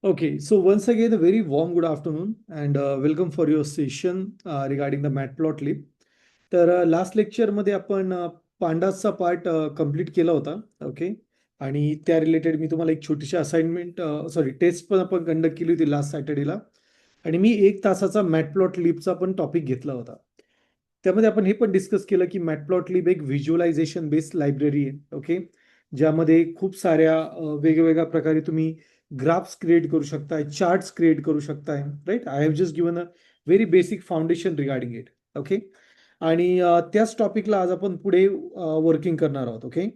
Okay, so once again, a very warm good afternoon and welcome for your session regarding the matplotlib. तर last लेक्चरमध्ये आपण पांडासचा part complete केला होता. Okay. आणि त्या रिलेटेड मी तुम्हाला एक छोटीशी असाइनमेंट टेस्ट पण आपण कंडक्ट केली होती लास्ट सॅटर्डेला. आणि मी 1 तासाचा मॅटप्लॉटलिबचा पण टॉपिक घेतला होता. त्यामध्ये आपण हे पण डिस्कस केलं की मॅटप्लॉटलिब एक व्हिज्युअलायझेशन बेस्ड लायब्ररी आहे. ओके. ज्यामध्ये खूप साऱ्या वेगवेगळ्या प्रकारे तुम्ही ग्राफ्स क्रिएट करू शकताय, चार्ट्स क्रिएट करू शकताय, right. I have just given a very basic foundation regarding it. Okay. आणि त्याच टॉपिकला आज आपण पुढे वर्किंग करणार आहोत. ओके.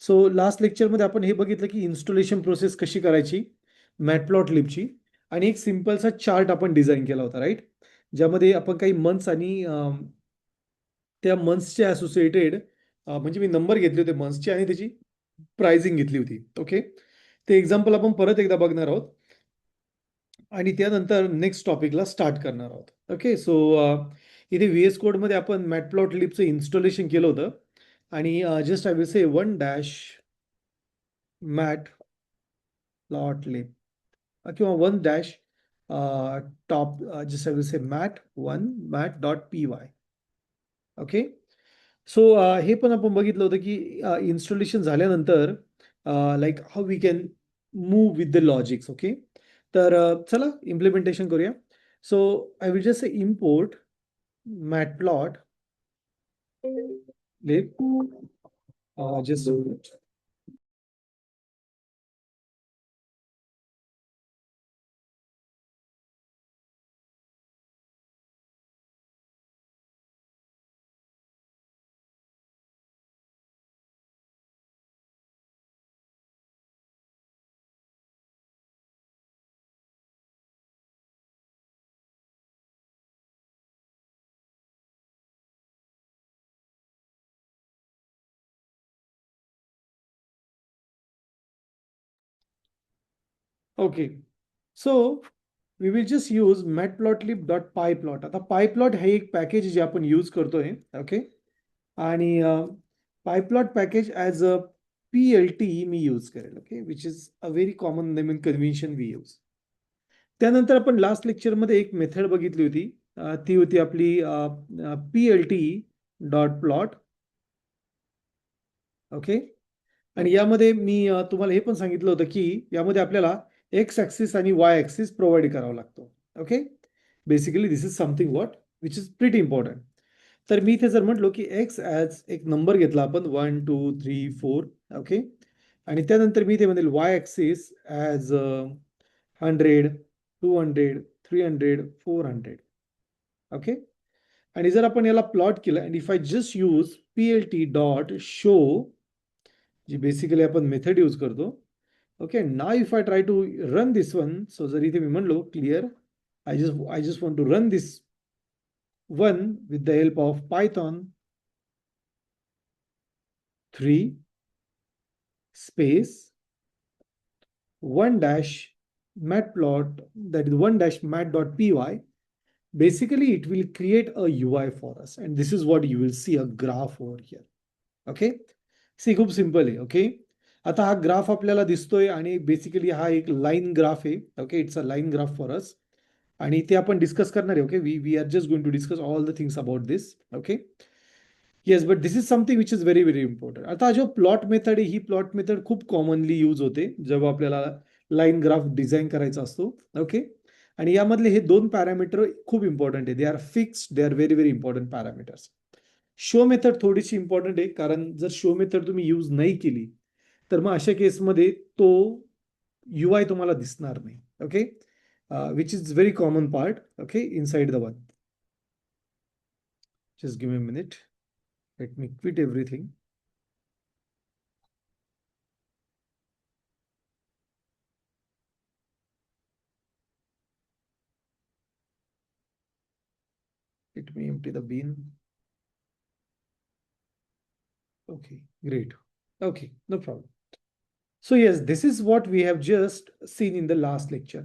सो लास्ट लेक्चरमध्ये आपण हे बघितलं की इन्स्टॉलेशन प्रोसेस कशी करायची मॅटप्लॉटलिबची, आणि एक सिम्पलसा चार्ट आपण डिझाईन केला होता, राईट. ज्यामध्ये आपण काही मंथ्स आणि त्या मंथ्सचे असोसिएटेड म्हणजे मी नंबर घेतले होते मंथ्सचे आणि त्याची प्राइसिंग घेतली होती. ओके. ते एक्झाम्पल आपण परत एकदा बघणार आहोत आणि त्यानंतर नेक्स्ट टॉपिकला स्टार्ट करणार आहोत. ओके. सो इथे व्ही-एस कोडमध्ये आपण मॅटप्लॉटलिबचं इन्स्टॉलेशन केलं होतं आणि just I will say one dash matplotlib किंवा one dash top just I will say मॅट1 ओके. सो हे पण आपण बघितलं होतं की इन्स्टॉलेशन झाल्यानंतर like how we can move with the logics. Okay. तर चला इम्प्लिमेंटेशन करूया. So I will just say import matplotlib just okay. So we will just use matplotlib.pyplot. आता पायप्लॉट हे एक पॅकेज जे आपण यूज करतोय. ओके. आणि pyplot package as a PLT मी use करेल. Okay. Which is a very common name in convention we use. त्यानंतर आपण last लेक्चरमध्ये एक मेथड बघितली होती. ती होती आपली PLT डॉट प्लॉट. ओके. आणि यामध्ये मी तुम्हाला हे पण सांगितलं होतं की यामध्ये आपल्याला एक्स ॲक्सिस आणि वाय ॲक्सिस प्रोव्हाइड करावा लागतो. Okay. Basically this is something what which is pretty important. तर मी इथे जर म्हटलो की एक्स ॲज एक नंबर घेतला आपण 1 2 3 4. ओके. आणि त्यानंतर मी इथे म्हणेल वाय ॲक्सिस ॲज 100 200 300 400. ओके. आणि जर आपण याला प्लॉट केलं आणि if I just use PLT dot show, जी बेसिकली आपण मेथड यूज करतो. Okay. Now if I try to run this one, so जर इथे मी म्हणलो clear I just want to run this one with the help of Python 3 space 1 dash matplot, that is 1 dash mat.py. Basically it will create a UI for us and this is what you will see, a graph over here. Okay. See खूप simple आहे. Okay. आता हा graph आपल्याला दिसतोय आणि basically हा एक line graph आहे. Okay. It's a line graph for us आणि ते आपण डिस्कस करणार आहे. Okay. We are just going to discuss all the things about this. Okay. Yes, but this is something which is very very important. आता जो plot method आहे, ही plot method खूप कॉमनली यूज होते जेव्हा आपल्याला लाईन ग्राफ डिझाईन करायचा असतो. ओके. आणि यामधले हे 2 पॅरामीटर खूप इम्पॉर्टंट आहे. They are fixed, they are very very important parameters. Show method थोडीशी इम्पॉर्टंट आहे, कारण जर शो मेथड तुम्ही यूज नाही केली तर मग अशा केसमध्ये तो UI तुम्हाला दिसणार नाही. Okay. Which is very common part. Okay. Inside the one. Just give me a minute. Let me quit everything. Let me empty the bin. Okay, great. Okay, no problem. So yes, this is what we have just seen in the last lecture.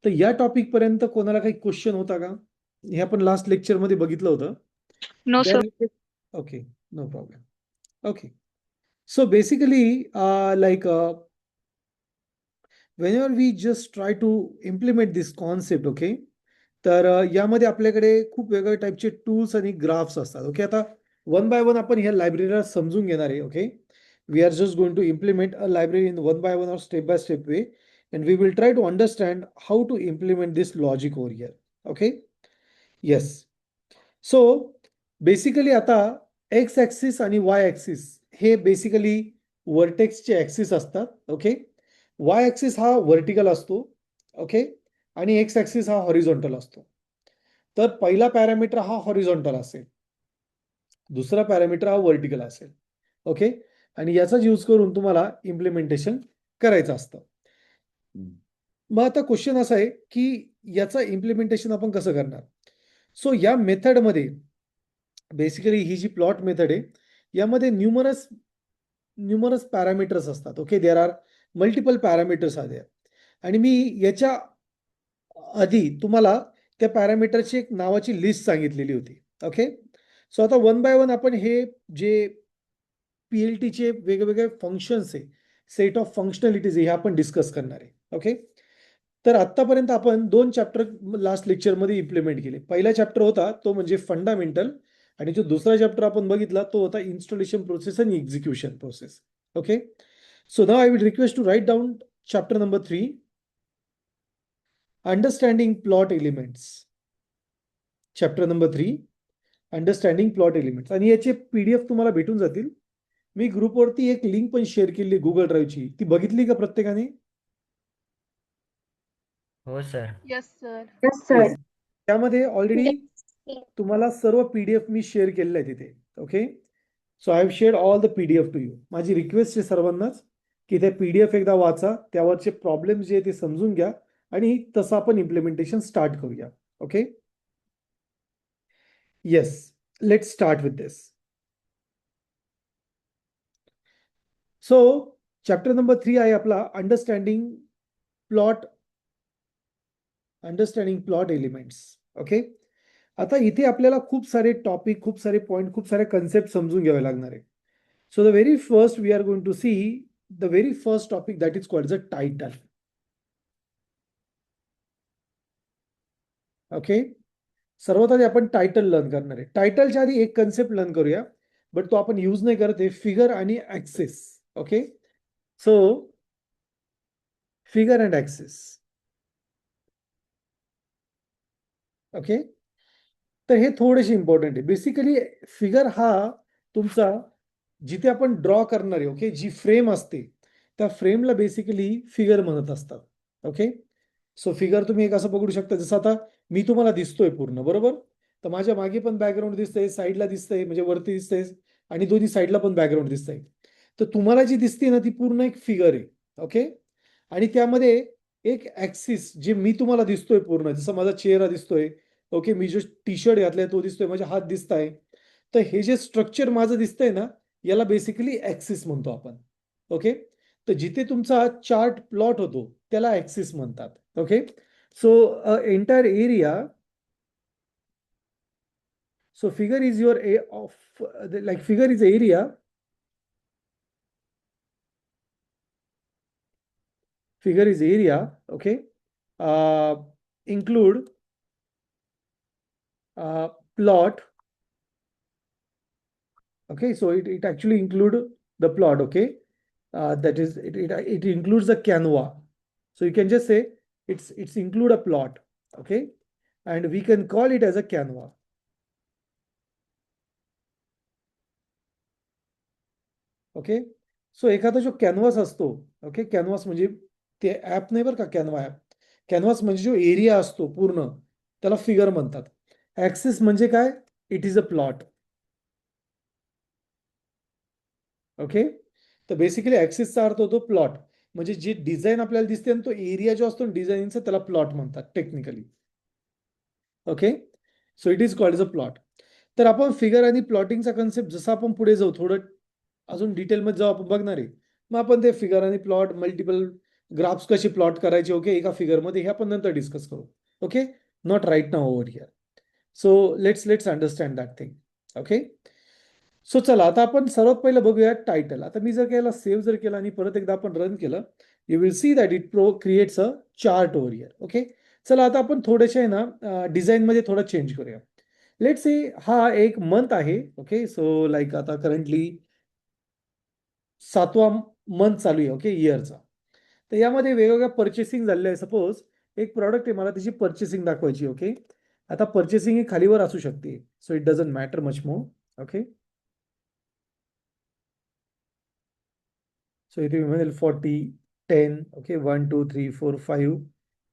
तर या topic पर्यंत कोणाला काही question होता का? हे आपण last lecture मध्ये बघितलं होतं. No, sir. Okay, no problem. Okay. So basically, like whenever we just try to implement this concept, okay, तर यामध्ये आपल्याकडे खूप वेगवेगळ्या टाईपचे टूल्स आणि ग्राफ्स असतात. ओके, आता वन बाय वन आपण ह्या लायब्ररीला समजून घेणार आहे. Okay, we are just going to implement a library in one by one or step by step way, and we will try to understand how to implement this logic over here. Okay, yes. So basically आता x axis आणि वाय axis हे basically वर्टेक्सचे axis असतात. Okay, वाय axis हा vertical असतो. Okay, आणि x axis हा horizontal असतो. तर पहिला पॅरामीटर हा हॉरिझॉन्टल असेल, दुसरा पॅरामीटर हा व्हर्टिकल असेल. ओके, आणि याचाच यूज करून तुम्हाला इम्प्लिमेंटेशन करायचं असतं. मग आता क्वेश्चन असा आहे की याचं इम्प्लिमेंटेशन आपण कसं करणार. सो या मेथडमध्ये बेसिकली ही जी प्लॉट मेथड आहे यामध्ये न्यूमरस पॅरामीटर्स असतात. Okay, there are multiple parameters are. आणि मी याच्या आधी तुम्हाला त्या पॅरामीटरची एक नावाची लिस्ट सांगितलेली होती. ओके, सो आता वन बाय वन आपण हे जे पीएलटीचे वेगवेगळे फंक्शन्स आहे, सेट ऑफ फंक्शनॅलिटीज आहे, हे आपण डिस्कस करणार आहे. ओके, तर आतापर्यंत आपण 2 चॅप्टर लास्ट लेक्चरमध्ये इम्प्लिमेंट केले. पहिला चॅप्टर होता तो म्हणजे फंडामेंटल, आणि जो दुसरा चॅप्टर आपण बघितला तो होता इन्स्टॉलेशन प्रोसेस आणि execution process. Okay, so now I will request to write down chapter number 3, understanding plot elements. Chapter number 3, understanding plot elements. आणि याचे पीडीएफ तुम्हाला भेटून जातील. मी ग्रुपवरती एक लिंक पण शेअर केली गुगल ड्राईव्हची, ती बघितली का प्रत्येकाने? हो सर. Yes, sir. Yes. त्यामध्ये ऑलरेडी तुम्हाला सर्व पीडीएफ मी शेअर केलेले आहे तिथे. Okay, so I have shared all the PDF to you. माझी रिक्वेस्ट आहे सर्वांनाच की ते पीडीएफ एकदा वाचा, त्यावरचे प्रॉब्लेम जे आहे ते समजून घ्या आणि तसं आपण इम्प्लिमेंटेशन स्टार्ट करूया. Okay, yes, let's start with this. So chapter number 3 आहे आपला अंडरस्टँडिंग प्लॉट एलिमेंट्स. ओके, आता इथे आपल्याला खूप सारे टॉपिक, खूप सारे पॉईंट, खूप सारे कन्सेप्ट समजून घ्यावे लागणार आहे. So the very first we are going to see the very first topic that is called the title. Okay, सर्वात आधी आपण टायटल लर्न करणार आहे. टायटलच्या आधी एक कन्सेप्ट लर्न करूया, बट तो आपण यूज नाही करत आहे, फिगर आणि axis. Okay, so figure and axis. Okay, तर हे थोडेसे इम्पॉर्टंट आहे. बेसिकली फिगर हा तुमचा जिथे आपण ड्रॉ करणार आहे, ओके, जी फ्रेम असते त्या फ्रेमला बेसिकली फिगर म्हणत असतात. ओके, सो फिगर तुम्ही एक असं पकडू शकता, जसं आता मी तुम्हाला दिसतोय पूर्ण, बरोबर, तर माझ्या मागे पण बॅकग्राऊंड दिसतंय, साईडला दिसतंय, म्हणजे वरती दिसतंय आणि दोन्ही साईडला पण बॅकग्राऊंड दिसतंय. तर तुम्हाला जी दिसते ना ती पूर्ण एक फिगर आहे. ओके, आणि त्यामध्ये एक ऍक्सिस जे मी तुम्हाला दिसतोय पूर्ण, जसं माझा चेहरा दिसतोय, ओके, मी जो टी शर्ट घातलाय तो दिसतोय, माझे हात दिसत आहे, तर हे जे स्ट्रक्चर माझं दिसतंय ना याला बेसिकली ऍक्सिस म्हणतो आपण. ओके, तर जिथे तुमचा चार्ट प्लॉट होतो त्याला ऍक्सिस म्हणतात. Okay, so entire area, so figure is your a of like figure is area, figure is area. Okay, include plot. Okay, so it actually include the plot. Okay, that is it includes the canva, so you can just say it's include a plot. Okay, and we can call it as a canva. Okay, so एखादा जो canvas असतो, okay, canvas म्हणजे ते app नाही बरं का, Canva app. Canvas म्हणजे जो एरिया असतो पूर्ण त्याला फिगर म्हणतात. ऍक्सिस म्हणजे काय, it is a plot. Okay, तर बेसिकली ऍक्सिसचा अर्थ होतो प्लॉट, म्हणजे जे डिझाईन आपल्याला दिसते ना तो एरिया जो असतो डिझाईनचा त्याला प्लॉट म्हणतात technically. Okay, so it is called as a plot. तर आपण फिगर आणि प्लॉटिंगचा कन्सेप्ट जसं आपण पुढे जाऊ थोडं अजून डिटेलमध्ये जाऊ आपण बघणार आहे. मग आपण ते फिगर आणि प्लॉट, मल्टिपल ग्राफ्स कसे प्लॉट करायचे, ओके, एका फिगरमध्ये, हे आपण नंतर डिस्कस करू. Okay, not right now over here. So let's understand that thing. Okay, so चला आता आपण सर्वात पहिलं बघूया टायटल. आता मी जर केला सेव्ह जर केला आणि परत एकदा आपण रन केलं, you will see that it creates a chart over here. Okay, चला आता आपण थोडेसे आहे ना डिझाईन मध्ये थोडं चेंज करूया. लेट से हा एक मंथ आहे. ओके, सो लाईक आता करंटली 7वा मंथ चालू आहे. ओके, इयरचा. तर यामध्ये वेगवेगळ्या पर्चेसिंग झालेल्या आहे. सपोज एक प्रॉडक्ट आहे, मला त्याची पर्चेसिंग दाखवायची. ओके, आता पर्चेसिंग ही खालीवर असू शकते, so it doesn't matter much more. Okay, so इथे मी म्हणेल 40, 10. ओके, 1 2 3 4 5,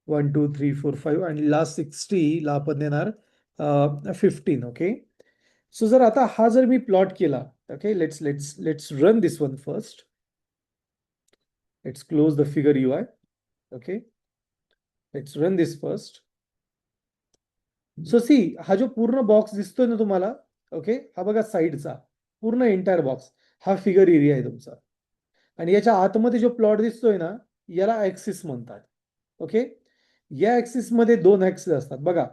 1 2 3 4 5 आणि लास्ट 60 ला आपण देणार 15. ओके, सो जर आता हा जर मी प्लॉट केला. Okay, let's run this one first. Let's close the figure UI. Okay, let's run this first. So see, हा जो पूर्ण बॉक्स दिसतोय ना तुम्हाला. ओके, हा बघा साईडचा पूर्ण एंटायर बॉक्स हा फिगर एरिया आहे तुमचा. आणि याच्या आतमध्ये जो प्लॉट दिसतोय ना, याला ऍक्सिस म्हणतात. ओके, या ऍक्सिस मध्ये दोन ऍक्सिस असतात बघा.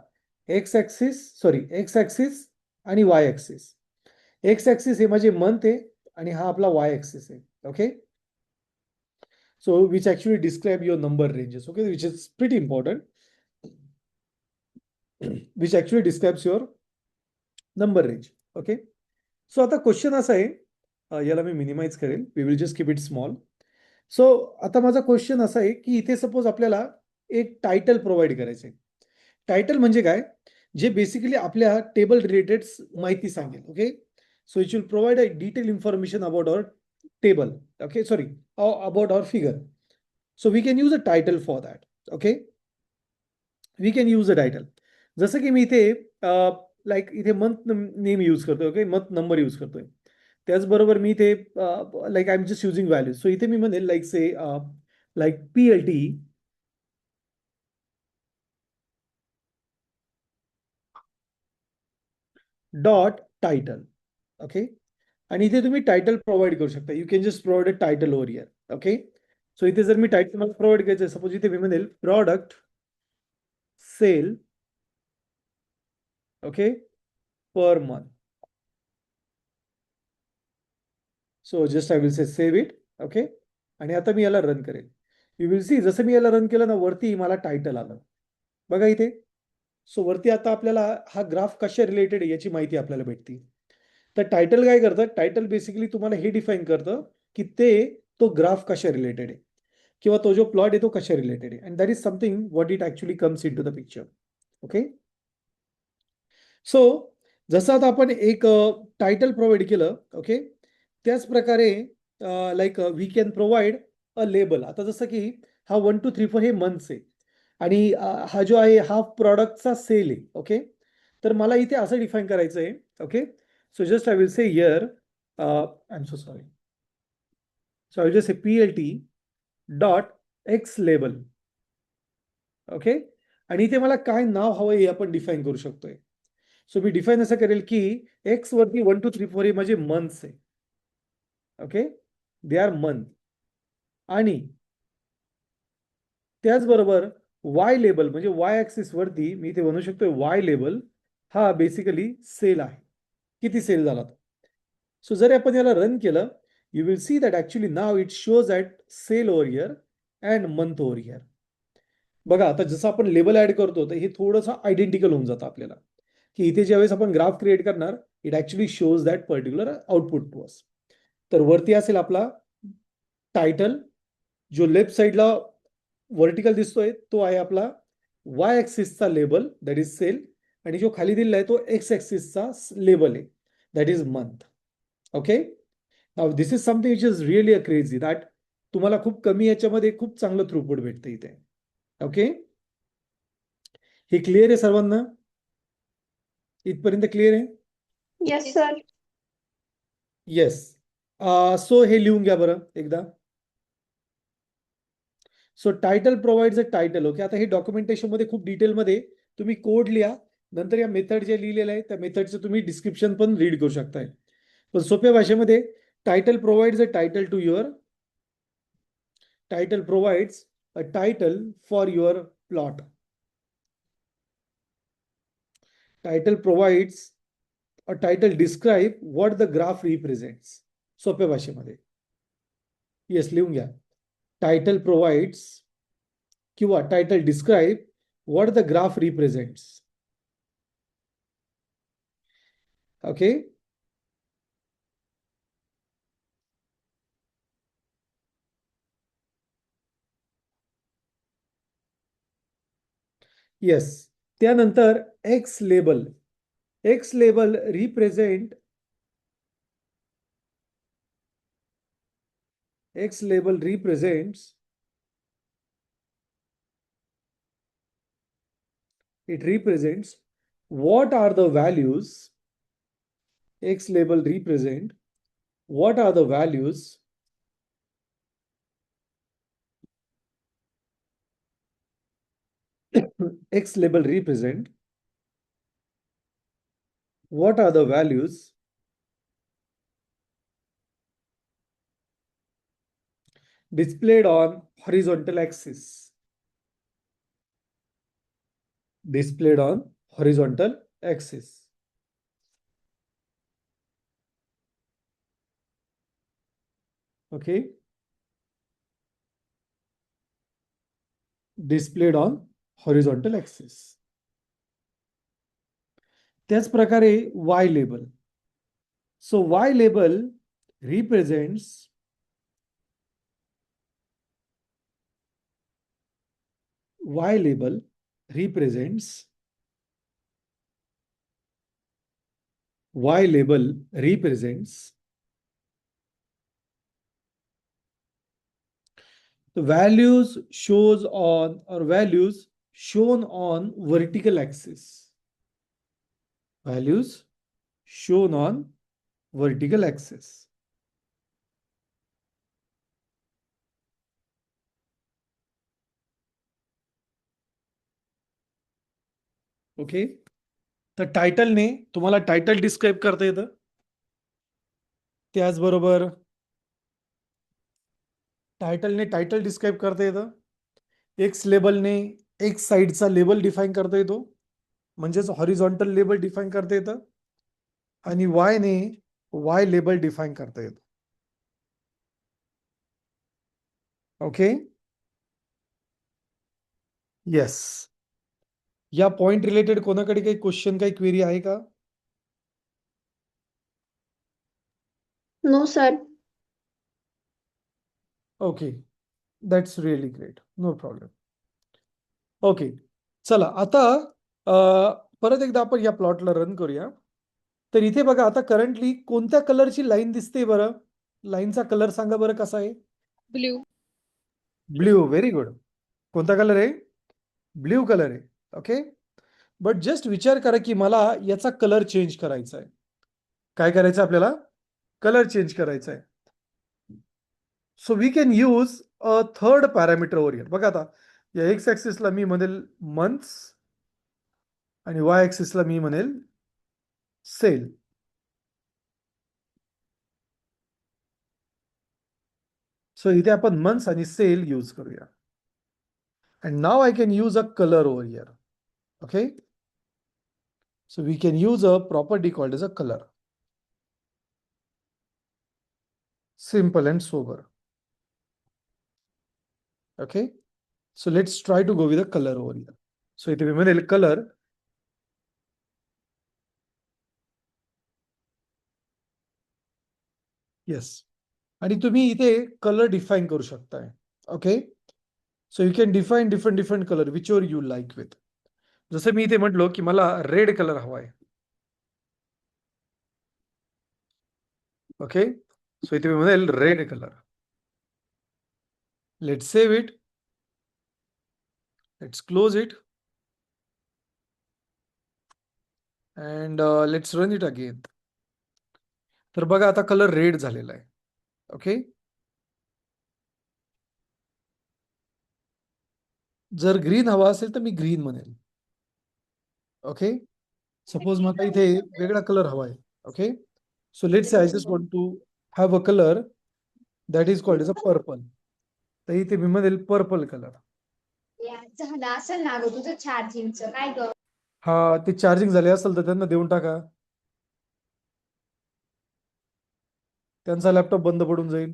एक्स ऍक्सिस आणि वाय ऍक्सिस. एक्स ऍक्सिस हे म्हणजे मंथ आहे आणि हा आपला वाय ऍक्सिस आहे. Okay, so which actually describe your number ranges. Okay, which is pretty important. Which actually describes your number range. Okay, so आता क्वेश्चन असा आहे, याला मी मिनिमाइज करेल. We will just keep it small. So आता माझा question असा आहे की इथे सपोज आपल्याला एक टायटल प्रोव्हाइड करायचं आहे. टायटल म्हणजे काय, जे बेसिकली आपल्या टेबल रिलेटेड माहिती सांगेल. Okay, so it will provide a detail information about our table. Okay, sorry, about our figure. So we can use a title for that. Okay, we can use a title. जसं की मी इथे like इथे month name use करतोय. Okay, month number use करतोय. त्याचबरोबर मी इथे like I am just using values. So इथे मी म्हणेल लाईक से like PLT dot title. Okay, आणि इथे तुम्ही टायटल प्रोव्हाइड करू शकता. You can just provide a title over here. Okay, so इथे जर मी टायटल मला प्रोव्हाइड करायचं, सपोज इथे मी म्हणेल product sale. Okay, per month. So just I will say save it. Okay, आणि आता मी याला रन करेल. यू विल सी, जसं मी याला रन केलं ना, वरती मला टायटल आलं बघा इथे. सो वरती आता आपल्याला हा ग्राफ कशा रिलेटेड आहे याची माहिती आपल्याला भेटते. तर टायटल काय करतं, टायटल बेसिकली तुम्हाला हे डिफाईन करतं की ते तो ग्राफ कशा रिलेटेड आहे किंवा तो जो प्लॉट आहे तो कशा रिलेटेड आहे. And that is something what it actually comes into the picture. Okay, so जसं आता आपण एक टायटल प्रोव्हाइड केलं. ओके, त्याच प्रकारे like we can provide a label. आता जसं की हा 1 2 3 4 हे मंथ्स आहे आणि हा जो आहे हा प्रॉडक्टचा सेल आहे. ओके, तर मला इथे असं डिफाईन करायचं आहे. Okay, so just I will say here I am so sorry. So I will just say PLT dot x label. Okay, आणि इथे मला काय नाव हवं हे आपण डिफाईन करू शकतोय. सो मी डिफाईन असं करेल की एक्स वरती 1 2 3 4 हे माझे मंथ्स आहे. Okay, they are month. आणि त्याचबरोबर वाय लेबल म्हणजे वाय ऍक्सिस वरती मी इथे म्हणू शकतो वाय लेबल हा बेसिकली सेल आहे. किती सेल झाला. सो जर आपण याला रन केलं, you will see that actually now it shows at sale over here and month over here. बघा आता जसं आपण लेबल ऍड करतो तर हे थोडंसं आयडेंटिकल होऊन जातं आपल्याला, की इथे ज्यावेळेस आपण ग्राफ क्रिएट करणार it actually shows that particular output to us. तर वरती असेल आपला टायटल, जो लेफ्ट साईडला व्हर्टिकल दिसतोय तो आहे आपला वाय ऍक्सिसचा लेबल दॅट इज सेल, आणि जो खाली दिलेला आहे तो एक्स ऍक्सिसचा लेबल आहे that is month. Okay, now this is something which is really a crazy that तुम्हाला खूप कमी याच्यामध्ये खूप चांगलं थ्रूपुट भेटतं इथे. ओके, हे क्लिअर आहे सर्वांना, इथपर्यंत क्लिअर आहे. Yes sir. येस, सो हे लिहून घ्या बरं एकदा. सो title provides a title. Okay, आता हे डॉक्युमेंटेशन मध्ये खूप डिटेलमध्ये तुम्ही कोड लिहा. नंतर या मेथड जे लिहिलेलं आहे त्या मेथडचं तुम्ही डिस्क्रिप्शन पण रीड करू शकताय. पण सोप्या भाषेमध्ये title provides a title to your title provides a title for your plot. Title provides a title describe what the graph represents. सोप्या भाषेमध्ये येस लिहून घ्या. title provides किंवा title describe what the graph represents. Okay. Yes. त्यानंतर X label. X label represent X label represents it represents what are the values. X label represent what are the values X label represent what are the values displayed on horizontal axis. Displayed on horizontal axis. Okay. Displayed on horizontal axis. त्याच प्रकारे Y label. So Y label represents Y label represents Y label represents the values shows on or values shown on vertical axis. Values shown on vertical axis. Okay. तर टायटलने तुम्हाला title describe करता येतं. त्याचबरोबर टायटलने title describe करता येतं. X लेबलने x साईडचा label define करता येतो, म्हणजेच हॉरिझॉन्टल लेबल डिफाईन करता येतं. आणि वायने वाय लेबल डिफाईन करता येतो. ओके. येस. या पॉइंट रिलेटेड कोणाकडे काही क्वेश्चन काही क्वेरी आहे का? No, sir. Okay. That's really great. No problem. Okay. चला आता परत एकदा आपण या प्लॉटला रन करूया. तर इथे बघा आता करंटली कोणत्या कलरची लाईन दिसते बरं? लाईनचा कलर सांगा बरं कसा आहे? Blue. ब्ल्यू. Very good. कोणता कलर आहे? ब्ल्यू कलर आहे. ओके. बट जस्ट विचार करा की मला याचा कलर चेंज करायचा आहे. काय करायचं आपल्याला? कलर चेंज करायचा आहे. So we can use a third parameter over here. बघा आता या एक्स ऍक्सिसला मी म्हणेल मंथ्स आणि वाय ऍक्सिसला मी म्हणेल सेल. सो इथे आपण मंथ्स आणि सेल यूज करूया. And now I can use a color over here. Okay. So we can use a property called as a color. Simple and sober. Okay. So let's try to go with a color over here. So इथे मी म्हणेल color. Yes. आणि तुम्ही इथे color define करू शकताय. Okay. So you can define different color whichever you like with. जसं मी इथे म्हटलो की मला रेड कलर हवाय. ओके. सो इथे मी म्हणेल red colour. Let's save it. Let's close it. And let's run it again. तर बघा आता कलर रेड झालेला आहे. ओके. जर ग्रीन हवा असेल तर मी ग्रीन म्हणेल. ओके. सपोज मला इथे वेगळा कलर हवा आहे. Okay. So let's say I just want to have a colour that is called as a purple. तर इथे मी म्हणेल पर्पल कलर. झालं असेल ना ग तुझं चार्जिंगचं काय ग? हा ते चार्जिंग झाले असेल तर त्यांना देऊन टाका. त्यांचा लॅपटॉप बंद पडून जाईल.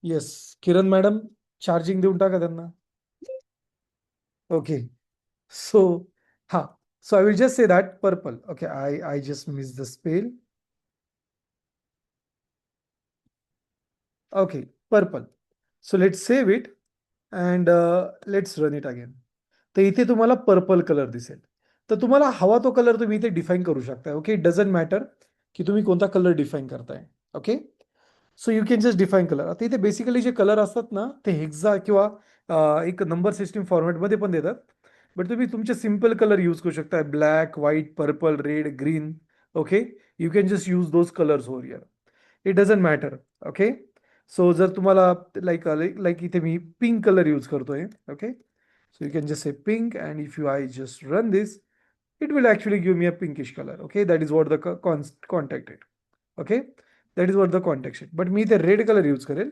येस, किरण मॅडम चार्जिंग देऊन टाका त्यांना. ओके, सो हा, so I will just say that purple. Okay, I just miss the spell. Okay, purple. So let's save it and let's run it again. तर इथे तुम्हाला पर्पल कलर दिसेल. तर तुम्हाला हवा तो कलर तुम्ही इथे डिफाईन करू शकता. ओके, इट डझंट मॅटर की तुम्ही कोणता कलर डिफाईन करताय. Okay, so you can just define colour. आता इथे बेसिकली जे कलर असतात ना ते हेक्सा किंवा एक नंबर सिस्टीम फॉर्मॅटमध्ये पण देतात. बट तुम्ही तुमचे सिम्पल कलर यूज करू शकता. Black, white, purple, red, green. Okay, you can just use those colours over here. It doesn't matter. Okay, so जर तुम्हाला लाईक लाईक इथे मी पिंक कलर यूज करतोय. Okay, so you can just say pink, and if I just run this, it will actually give me a pinkish color. Okay, that is what the contact it. Okay, that is what the context it. But me the red color use करेल.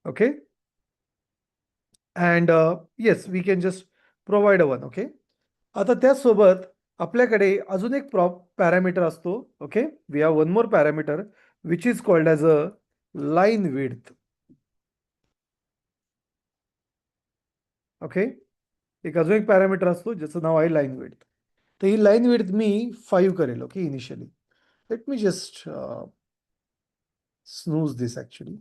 Okay, and yes, we can just provide a one. Okay, आता त्याचसोबत आपल्याकडे अजून एक parameter असतो. Okay, we have one more parameter which is called as a line width. Okay, एक अजून एक पॅरामीटर असतो ज्याचं नाव आहे लाईन विड्थ. तर ही लाईन विड्थ मी 5 करेल. Okay, initially late me just snooze this actually.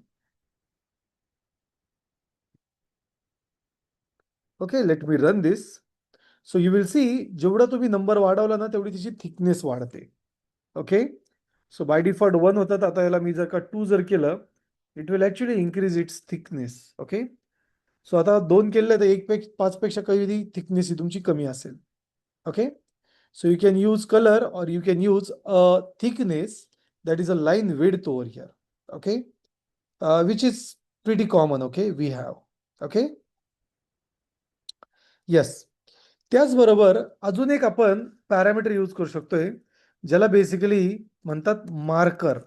Okay, let me run this. So you will see जेवढा तुम्ही नंबर वाढवला ना तेवढी तिची थिकनेस वाढते. ओके, सो बाय डिफॉल्ट 1 होतात, आता याला मी जर का 2 जर केलं, it will actually increase its thickness. Okay, so आता 2 केलं तर 5 पेक्षा कधी थिकनेस ही तुमची कमी असेल. Okay, so you can use colour और you can use a thickness that is a line width over here. Okay, which is pretty common. Okay, we have. Okay, yes. त्याचबरोबर अजून एक आपण पॅरामीटर यूज करू शकतोय ज्याला बेसिकली म्हणतात marker.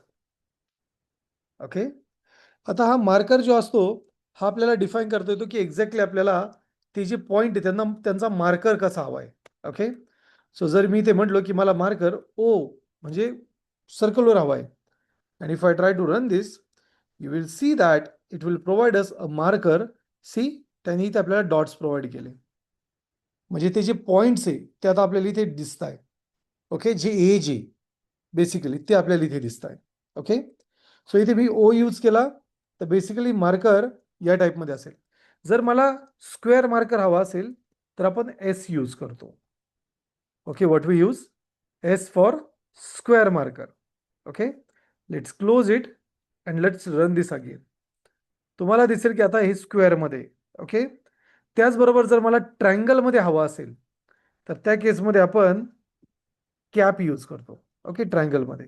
Okay, आता हा मार्कर जो असतो हा आपल्याला डिफाईन करता येतो की एक्झॅक्टली आपल्याला ते जे पॉईंट आहे त्यांचा मार्कर कसा हवा आहे. ओके, सो जर मी ते म्हटलो की मला मार्कर ओ म्हणजे सर्कलवर हवा आहे, and if I try to run this, you will see that it will provide us a marker. See, त्यांनी इथे आपल्याला डॉट्स प्रोव्हाइड केले, म्हणजे ते जे पॉइंट्स आहे ते आता आपल्याला इथे दिसत आहे. ओके, जे एज आहे बेसिकली ते आपल्याला इथे दिसत आहे. ओके, सो इथे मी ओ यूज केला तर बेसिकली मार्कर या टाईपमध्ये असेल. जर मला स्क्वेअर मार्कर हवा असेल तर आपण एस यूज करतो. Okay, what we use S for square marker. Okay, let's close it and let's run this again. तुम्हाला दिसेल की आता हे स्क्वेअरमध्ये. ओके, त्याचबरोबर जर मला ट्रायंगलमध्ये हवा असेल तर त्या केसमध्ये आपण कॅप यूज करतो. ओके, ट्रायंगलमध्ये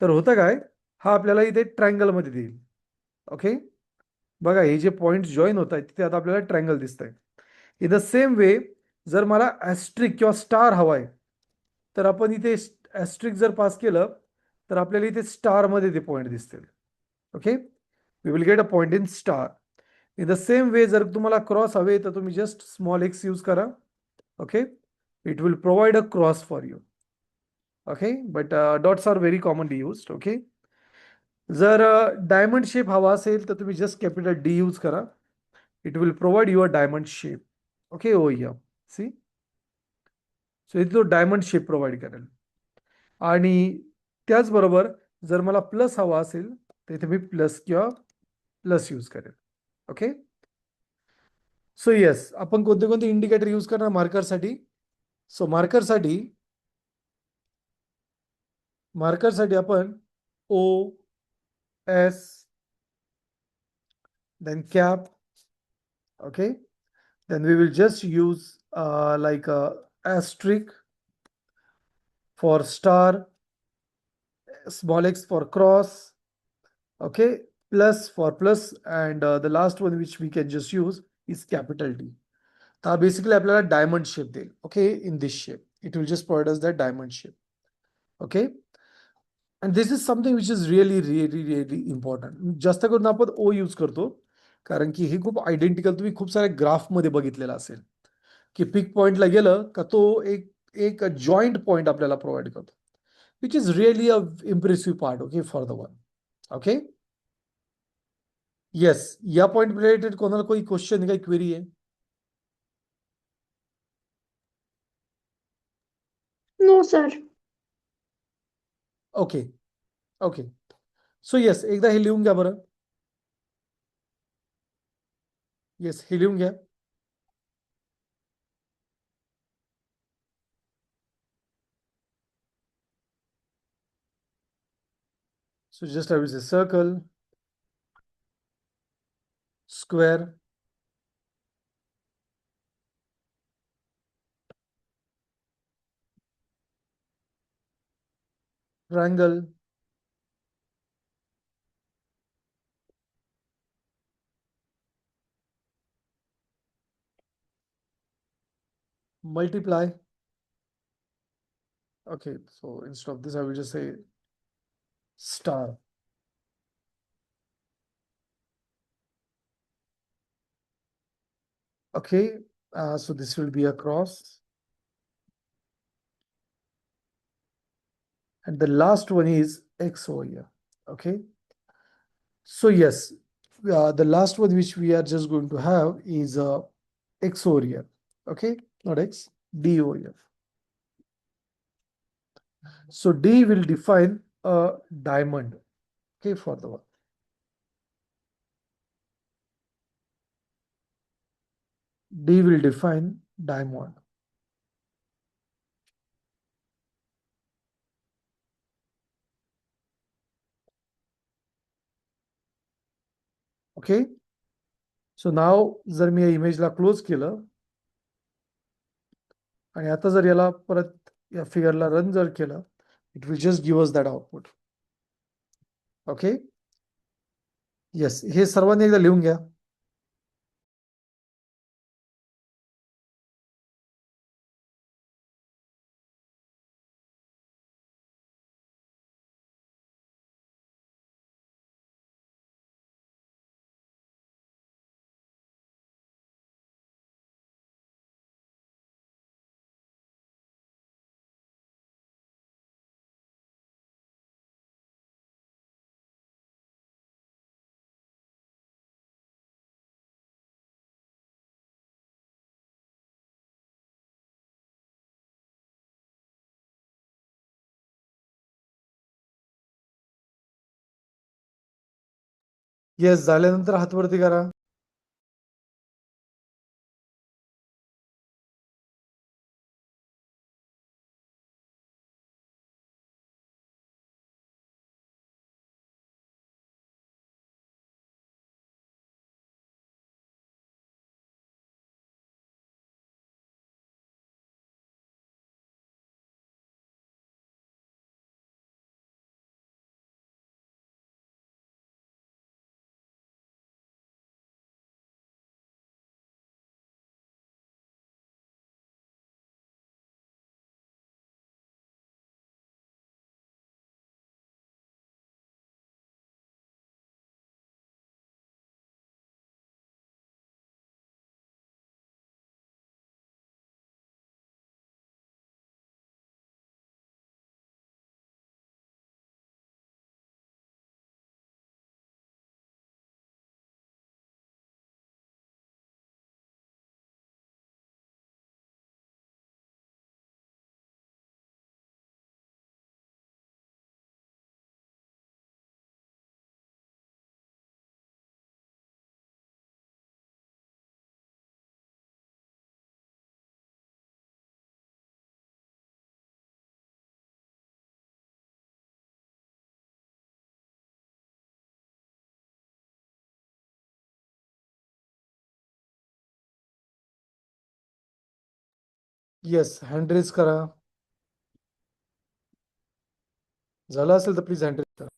तर होतं काय, हा आपल्याला इथे ट्रायंगलमध्ये देईल. ओके, बघा हे जे पॉईंट जॉईन होत आहेत तिथे आता आपल्याला ट्रायंगल दिसत आहे. इन द सेम वे जर मला ॲस्ट्रिक किंवा स्टार हवा आहे तर आपण इथे ॲस्ट्रिक जर पास केलं तर आपल्याला इथे स्टारमध्ये ते पॉईंट दिसतील. Okay, we will get a point in star. In the same way जर तुम्हाला क्रॉस हवे तर तुम्ही जस्ट स्मॉल एक्स यूज करा. Okay, it will provide a cross for you. Okay, but dots are very commonly used. Okay, जर diamond shape हवा असेल तर तुम्ही जस्ट कॅपिटल डी यूज करा. It will provide your diamond shape. Okay, oh yeah see, सो इथे तो diamond shape provide करेल. आणि त्याचबरोबर जर मला प्लस हवा असेल तर इथे मी प्लस किंवा प्लस यूज करेल. ओके, सो येस, आपण कोणते कोणते इंडिकेटर यूज करणार मार्करसाठी. सो मार्करसाठी आपण O S then cap. Okay, then we will just use like a asterisk for star, small x for cross. Okay, plus for plus, and the last one which we can just use is capital D. तर basically आपल्याला diamond shape देईल. Okay, in this shape it will just provide us that diamond shape. Okay, and this is something which is really really really important. जास्त करून आपण ओ use करतो कारण की हे खूप आयडेंटिकल तुम्ही खूप साऱ्या ग्राफमध्ये बघितलेलं असेल की पिक पॉईंटला गेलं का तो एक एक जॉईंट पॉईंट आपल्याला प्रोव्हाइड करतो, which is really a impressive part. Okay, for the one. Okay, yes, या पॉइंट रिलेटेड कोणाला कोई क्वेश्चन काही क्वेरी आहे? No sir. Okay okay. So yes, एकदा हे लिहून घ्या बरं. येस, हे लिहून घ्या. So just I will say circle, square, triangle, multiply. Okay, so instead of this, I will just say star. Okay, so this will be a cross. And the last one is X over here. Okay, so yes, the last one which we are just going to have is X over here. Okay, not X, D over here. So D will define a diamond. Okay, for the one. D will define diamond. Okay, so now जर मी या इमेजला close केलं आणि आता जर याला परत या फिगरला run जर केलं, it will just give us that output. Okay, yes, हे सर्वांनी एकदा लिहून घ्या. येस, झाल्यानंतर हात वरती करा. येस, हँड रेज करा. झालं असेल तर प्लीज हँड रेज करा.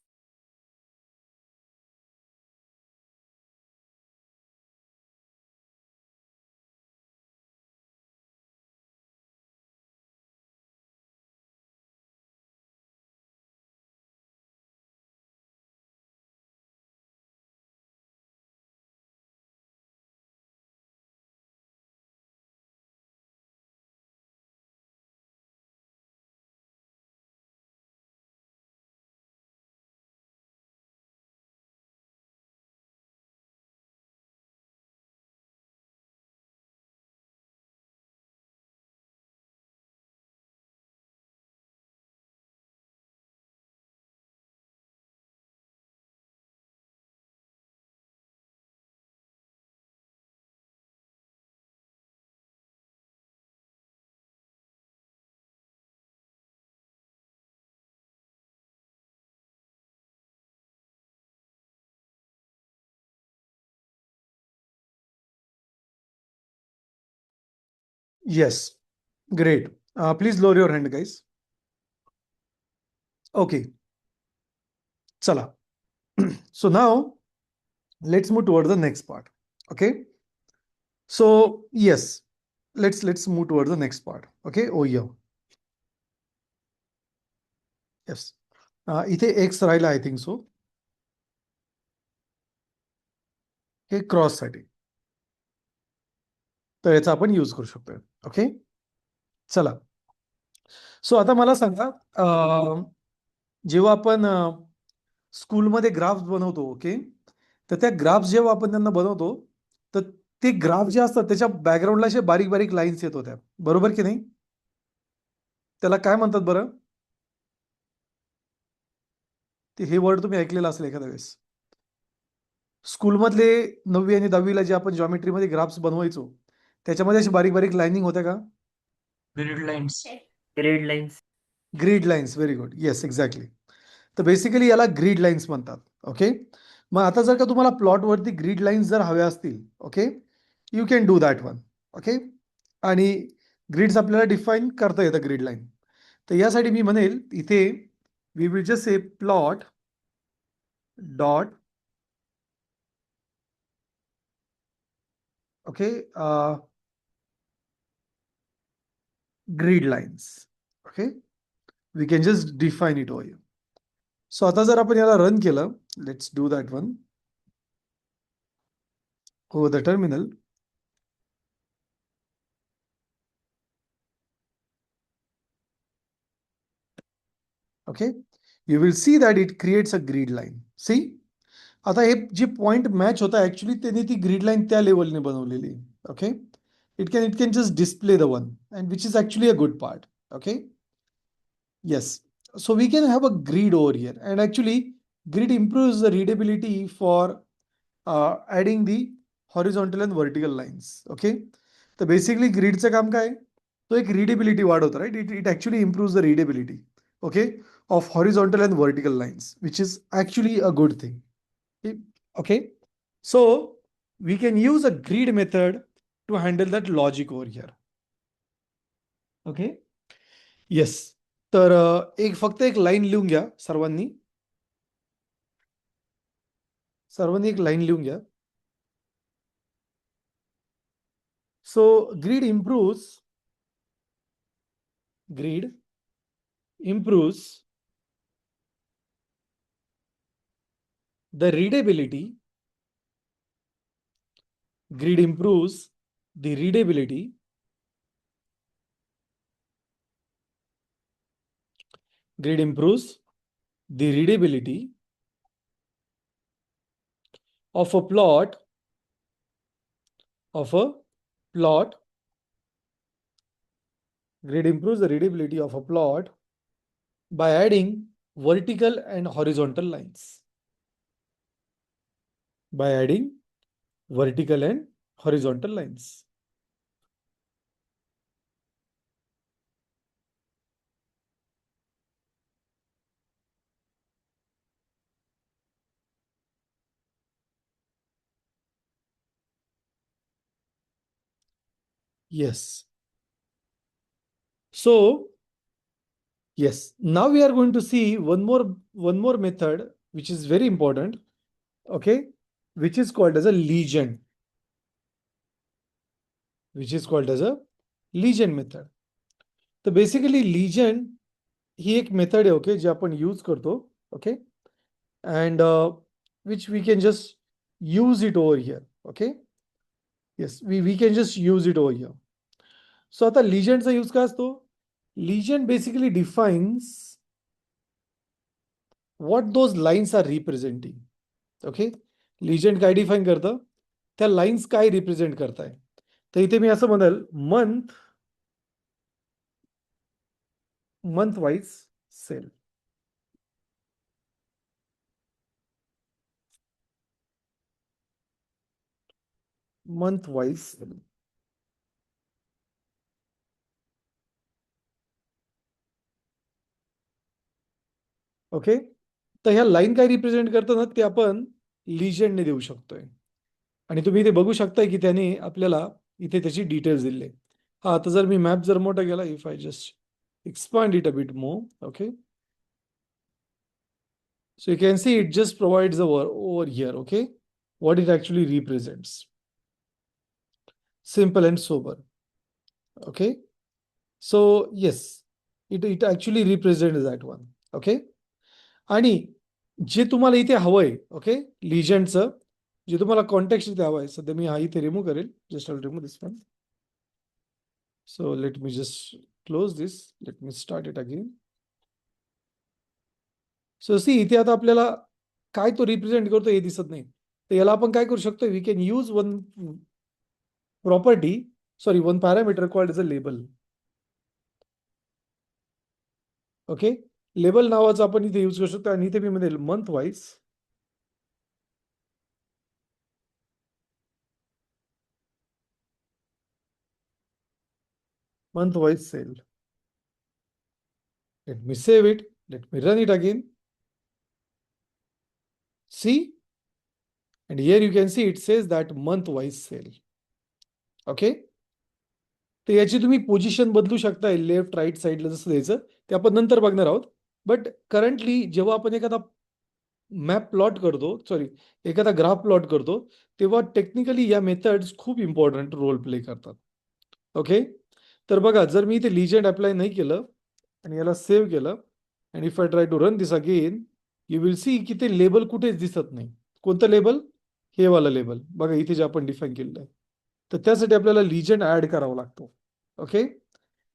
Yes, great. Please lower your hand, guys. Okay, chala. So now let's move toward the next part. Okay. So yes, let's move towards the next part. Okay. Oh yeah. Yes. इथे X राहिला I think so. Hey cross साठी. तर याचा आपण use करू शकतोय. Okay. चला. सो आता मला सांगा, जेव्हा आपण स्कूलमध्ये ग्राफ्स बनवतो, ओके, तर त्या ग्राफ्स जेव्हा आपण त्यांना बनवतो, तर ते ग्राफ जे असतात त्याच्या बॅकग्राऊंडला असे बारीक बारीक लाईन्स येत होत्या, बरोबर की नाही? त्याला काय म्हणतात बरं? ते हे वर्ड तुम्ही ऐकलेलं असेल एखाद्या वेळेस. स्कूलमधले 9वी आणि 10वीला जे आपण जॉमेट्रीमध्ये ग्राफ्स बनवायचो, त्याच्यामध्ये अशी बारीक बारीक लाईनिंग होत्या का? Grid lines. Grid lines. Grid lines. Very good. Yes, exactly. तर बेसिकली याला ग्रीड लाईन्स म्हणतात. ओके. मग आता जर का तुम्हाला प्लॉटवरती ग्रीड लाईन्स जर हव्या असतील, okay, you can do that one. Okay. आणि ग्रीड्स आपल्याला डिफाईन करता येतं ग्रीड लाईन. तर यासाठी मी म्हणेल इथे we will just say plot dot, okay, grid lines. Okay. We can just define it over. So आता जर आपण याला रन केलं, let's do that one over the terminal. Okay. You will see that it creates a grid line. See, आता हे जे point match होता actually त्यांनी ती ग्रीड लाईन त्या लेवलने बनवलेली. Okay. It can just display the one and which is actually a good part. Okay. Yes. So we can have a grid over here, and actually grid improves the readability for adding the horizontal and vertical lines. Okay. तर basically ग्रीडचं काम काय? तो एक readability वाढवतो, right? It actually improves the readability, okay, of horizontal and vertical lines, which is actually a good thing. Okay. So we can use a grid method to handle that logic over here. Okay. Yes. तर फक्त एक line लिहून घ्या सर्वांनी. सर्वांनी एक line लिहून घ्या. सो grid improves the readability. Grid improves the readability grid improves the readability of a plot grid improves the readability of a plot by adding vertical and horizontal lines. By adding vertical and horizontal lines. Yes. So yes, now we are going to see one more method which is very important, okay, which is called as a legend. Method. So basically legend ही एक method आहे, okay, जे आपण use करतो, okay, and which we can just use it over here. Okay. Yes, we can just use it over here. So आता legend चा use काय असतो? Legend basically defines what those lines are representing. Okay. Legend काय define करतं? त्या lines काय represent करताय? तर इथे मी असं म्हणेल month wise sale. Month wise sale. Okay. तर ह्या लाईन काय रिप्रेझेंट करतात ना, ते आपण लिजंडने देऊ शकतोय. आणि तुम्ही इथे बघू शकताय की त्याने आपल्याला इथे त्याची डिटेल्स दिले. हा तर जर मी मॅप जर मोठा केला, if I just expand it a bit more, okay, so you can see it just provides over here, okay, what it actually represents. Simple and sober, okay, so yes, it actually represents that one, okay. आणि जे तुम्हाला इथे हवंय, okay, लिजंडचं जे तुम्हाला context इथे हवंय, सध्या मी हा इथे रिमूव्ह करेल, just I remove this one. So let me just close this, let me start it again. So see इथे आता आपल्याला काय तो रिप्रेझेंट करतो हे दिसत नाही, तर याला आपण काय करू शकतो, we can use one property, sorry one parameter called as a label, okay. Label नावाचं आपण इथे यूज करू शकतो आणि इथे मी म्हणेल month wise, month wise sale. Let me save it. Let me run it again. See? And here you can see it says that month wise sale. Okay? तर याची तुम्ही पोझिशन बदलू शकता, लेफ्ट राईट साईडला जसं द्यायचं ते आपण नंतर बघणार आहोत. बट करंटली जेव्हा आपण एखादा मॅप प्लॉट करतो, सॉरी एखादा ग्राफ प्लॉट करतो, तेव्हा टेक्निकली या मेथड्स खूप इम्पॉर्टंट रोल प्ले करतात. ओके, तर बघा जर मी इथे लिजंड अप्लाय नाही केलं आणि याला सेव्ह केलं आणि if I try to run this again, you will see की ते लेबल कुठेच दिसत नाही. कोणतं लेबल? हे वाला लेबल बघा इथे जे आपण डिफाईन केलेलं आहे. तर त्यासाठी आपल्याला लिजंड ऍड करावा लागतो. Okay,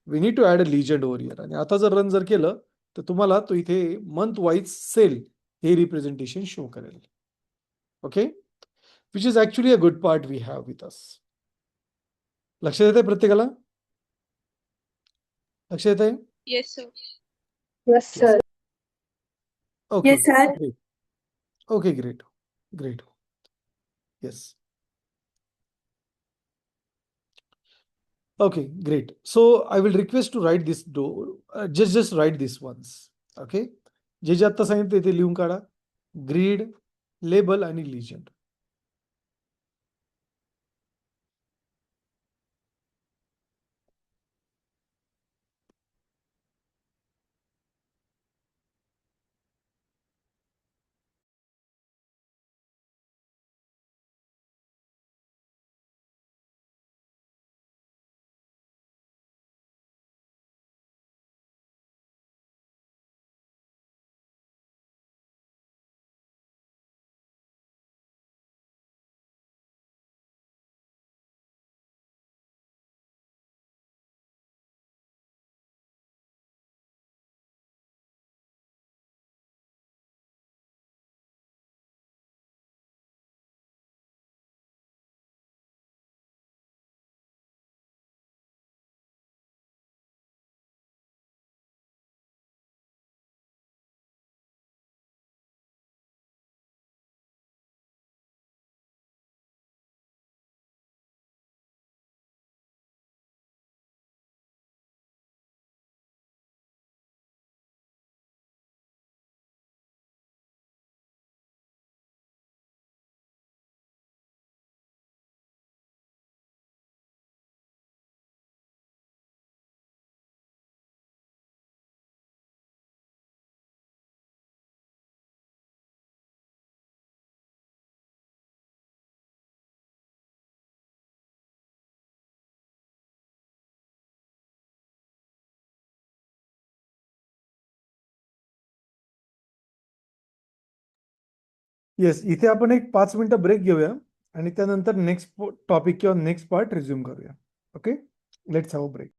we need to add a legend over here. आणि आता जर रन जर केलं तर तुम्हाला तो इथे मंथ वाईज सेल हे रिप्रेझेंटेशन शो करेल. Okay, which is actually a good part we have with us. लक्षात येत आहे प्रत्येकाला? लक्षात येत आहे? Yes, sir. Yes, Yes. sir. Okay. Yes, sir. Great. Okay, great. Great. Yes. Okay, great. So I will request to write this just write this once. Okay. जे जे आता सांगितलं ते लिहून काढा. ग्रीड, लेबल आणि लिजंड. येस, इथे आपण एक 5 मिनिटं ब्रेक घेऊया आणि त्यानंतर नेक्स्ट टॉपिक किंवा नेक्स्ट पार्ट रिझ्यूम करूया. Okay, let's have a break.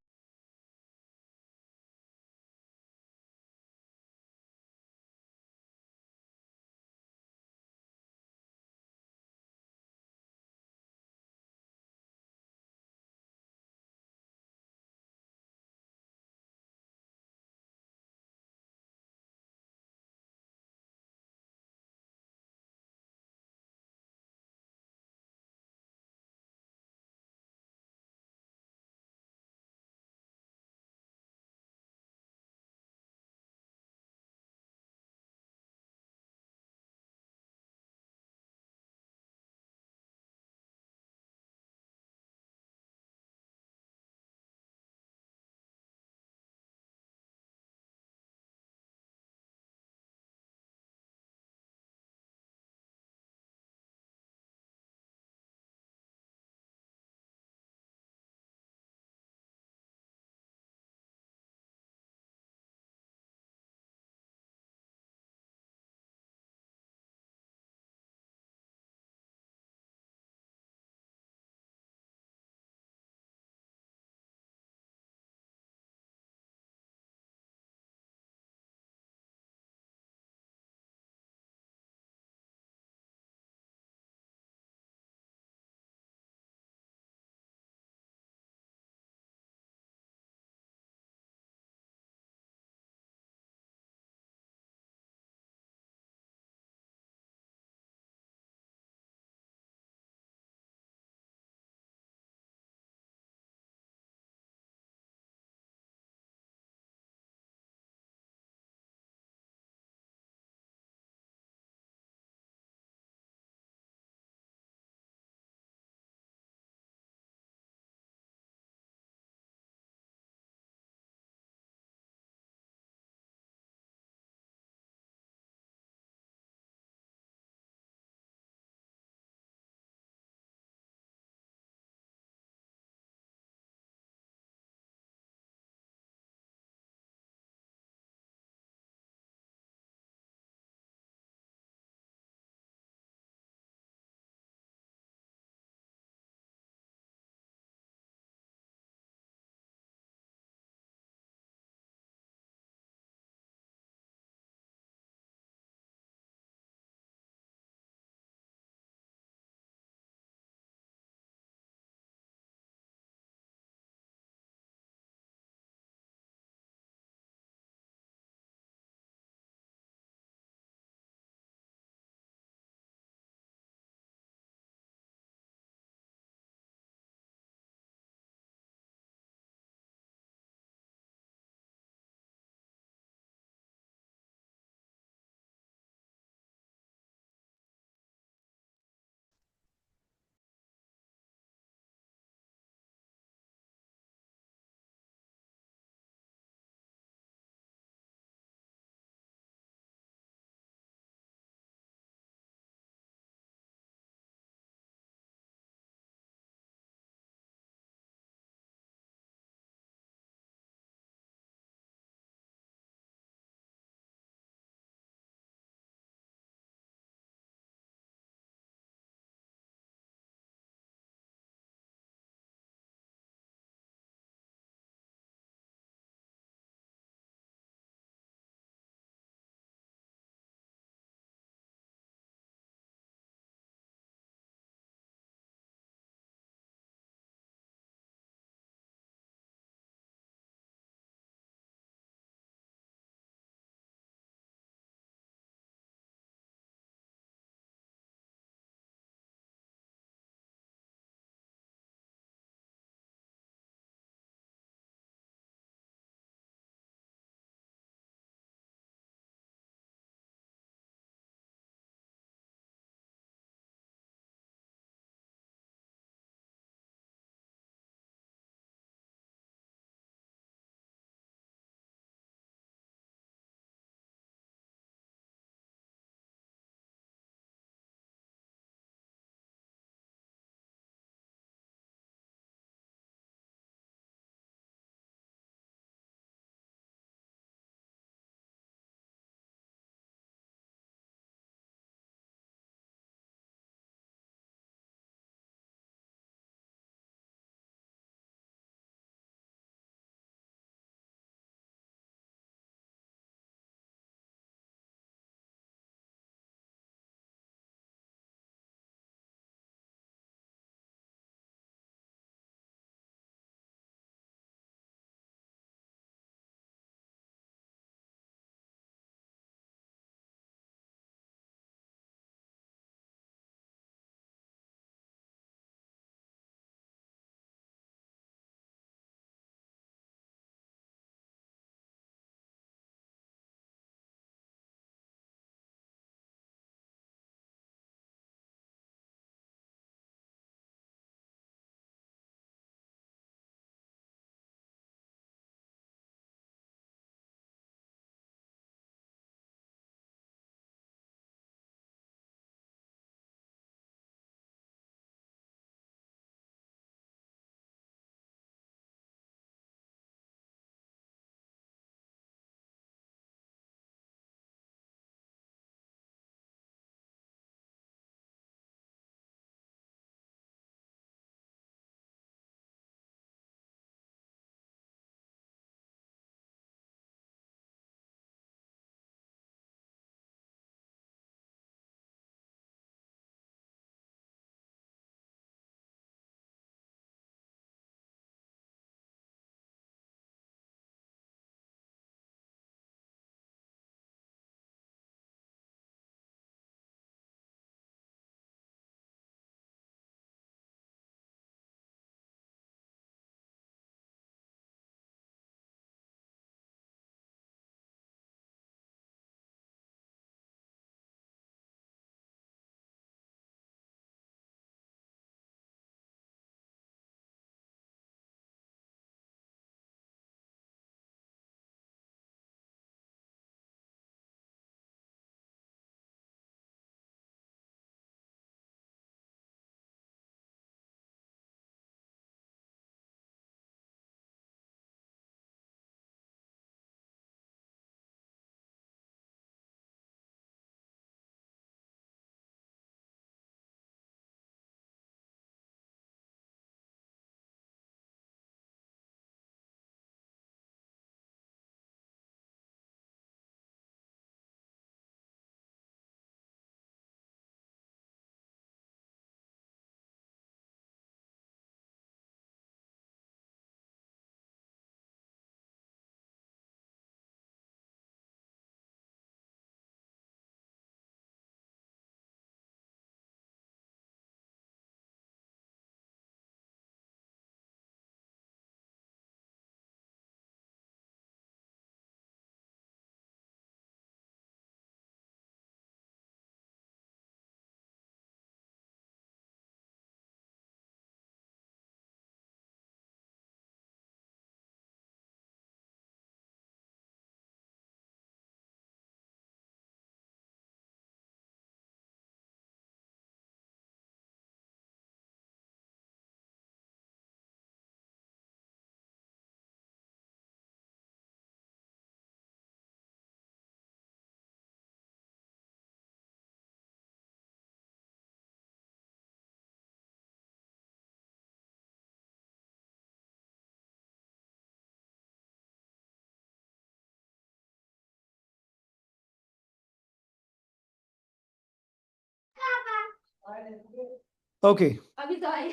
Okay.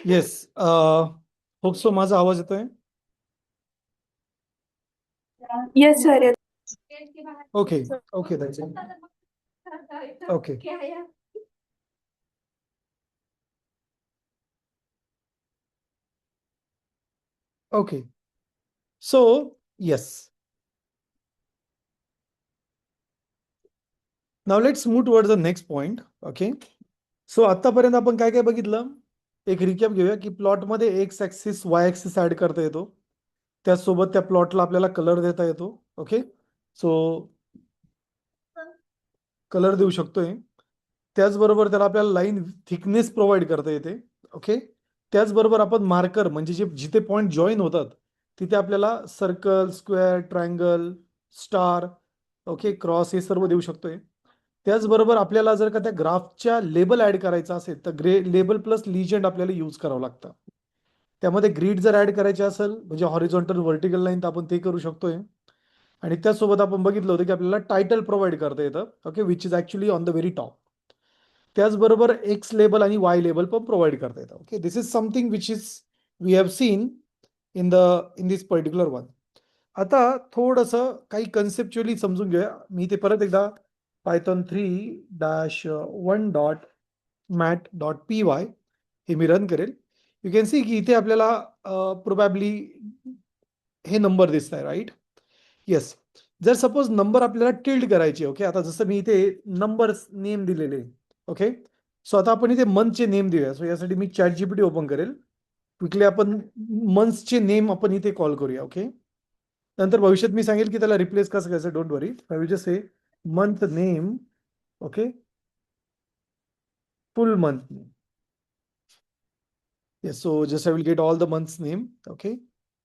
Yes. Hope so माझा आवाज येतोय. Yes, sir. Okay. Okay, that's it. Okay. Okay. So, yes. Now let's move towards the next point. Okay. सो आतापर्यंत आपण काय काय बघितलं, एक रिकॅप घेऊया की प्लॉटमध्ये एक्स ऍक्सिस वाय ऍक्सिस ऍड करता येतो, त्याचसोबत त्या प्लॉटला आपल्याला कलर देता येतो. ओके. सो कलर देऊ शकतोय, त्याचबरोबर त्याला आपल्याला लाईन थिकनेस प्रोव्हाइड करता येते. ओके. त्याचबरोबर आपण मार्कर म्हणजे जिथे पॉईंट जॉईन होतात तिथे आपल्याला circle, square, triangle, star, okay, cross हे सर्व देऊ शकतोय. त्याचबरोबर आपल्याला जर का त्या ग्राफच्या लेबल ऍड करायचा असेल तर लेबल प्लस लिजंड आपल्याला यूज करावं लागतं. त्यामध्ये ग्रीड जर ऍड करायचे असेल म्हणजे हॉरिझॉन्टल व्हर्टिकल लाईन तर आपण ते करू शकतोय. आणि त्याचसोबत आपण बघितलं होतं की आपल्याला टायटल प्रोव्हाइड करता येतं. Okay, which is actually on the very top. त्याचबरोबर एक्स लेबल आणि वाय लेबल पण प्रोव्हाइड करता येतं. Okay, this is something which is we have seen in this particular one. आता थोडंसं काही कन्सेप्च्युअली समजून घेऊया. मी ते परत एकदा Python 3-1.mat.py हे मी रन करेल. यू कॅन सी की इथे आपल्याला प्रोबॅबली हे नंबर दिसत आहे, राईट. येस. जर सपोज नंबर आपल्याला टिल्ड करायचे, ओके, आता जसं मी इथे नंबर नेम दिलेले. ओके. सो आता आपण इथे मंथचे नेम देऊया. सो यासाठी मी ChatGPT ओपन करेल. क्विकली आपण मंथचे नेम आपण इथे कॉल करूया. ओके. नंतर भविष्यात मी सांगेल की त्याला रिप्लेस कसं करायचं. Don't worry. I will just से month name. Okay, full month name. Yes, so just I will get all the months name. Okay,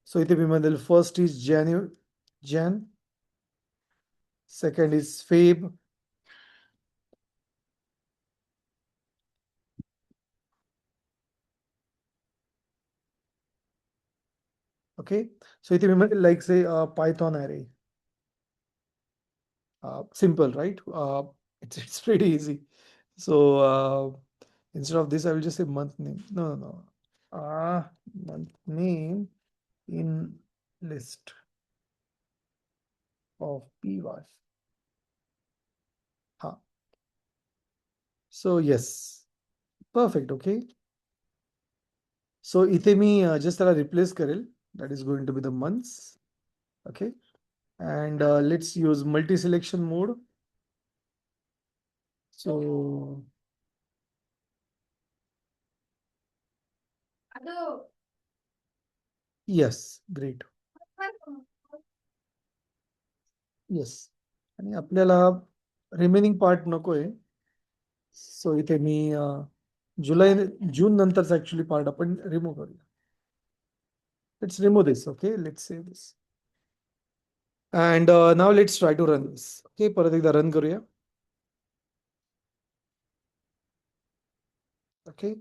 so इथे मी म्हणेल first is Jan, second is Feb, okay, so इथे मी म्हणेल like say Python array. Simple, right? It's pretty easy. So instead of this I will just say month name. No, month name in list of py. So yes, perfect. Okay, so इथे मी just त्याला replace करेल. That is going to be the months. Okay, and let's use multi-selection mode. So yes, great. Yes, आणि आपल्याला remaining part नकोय. सो इथे मी जून नंतरचा ऍक्च्युली पार्ट आपण रिमूव्ह करूया. Let's remove this. Okay, let's save this and now let's try to run this. Okay, परत एकदा रन करूया. Okay,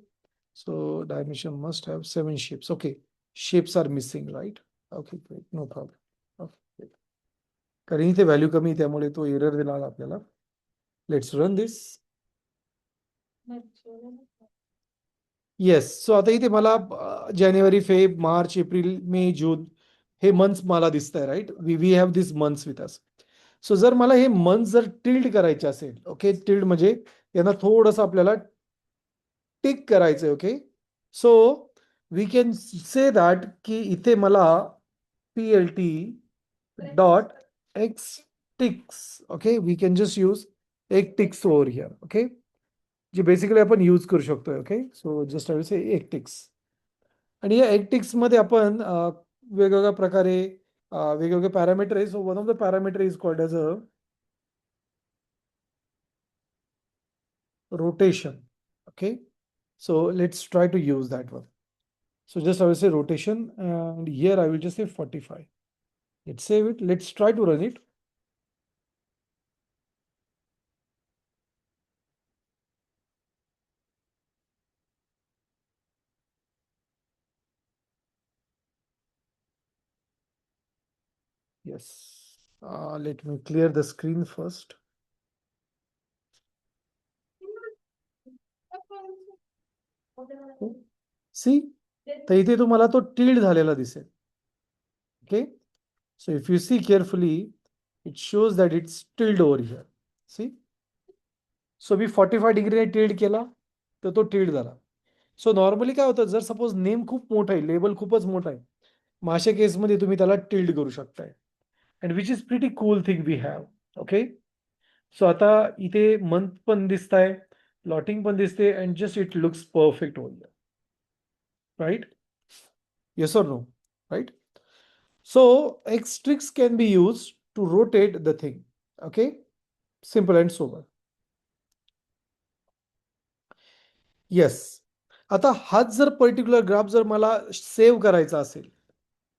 so dimension must have 7 shapes. Okay, shapes are missing, right? Okay, great, no problem. Okay, कारण इथे value कमी त्यामुळे तो error दिला आपल्याला. Let's run this. Yes, so आता इथे मला जानेवारी, Feb, March, April, May, June हे मंथ्स मला दिसत आहे, right. We have this months with us. So जर मला हे मंथ्स जर टिल्ड करायचे असेल, ओके, टिल्ड म्हणजे यांना थोडंसं आपल्याला टिक करायचंय. Okay, so we can say that की इथे मला PLT dot x ticks. Okay, we can just use x ticks over here. Okay, जे बेसिकली आपण यूज करू शकतोय. Okay, so just I will say x ticks. आणि या एक टिक्स मध्ये आपण वेगवेगळ्या प्रकारे वेगवेगळे पॅरामीटर आहे. So one of the parameter is called as a rotation. Okay, so let's try to use that one. So just I will say rotation and here I will just say 45. Let's save it. Let's try to run it. Yes, let me clear the screen first. See, तर इथे तुम्हाला तो tilt झालेला दिसेल. Okay, so if you see carefully it shows that it's tilt over here. See, so मी 45 डिग्रीने tilt केला तर तो टिल्ड झाला. सो नॉर्मली काय होतं, जर सपोज नेम खूप मोठा आहे, लेबल खूपच मोठा आहे, मग अशा केसमध्ये तुम्ही त्याला टिल्ड करू शकताय. And which is pretty cool thing we have. Okay, so आता इथे मंथ पण दिसत आहे, प्लॉटिंग पण दिसते, and just it looks perfect over here. Right? Yes or no? Right? So X tricks can be used to rotate the thing. Okay, simple and sober. Yes. आता हाच जर पर्टिक्युलर ग्राफ जर मला सेव्ह करायचा असेल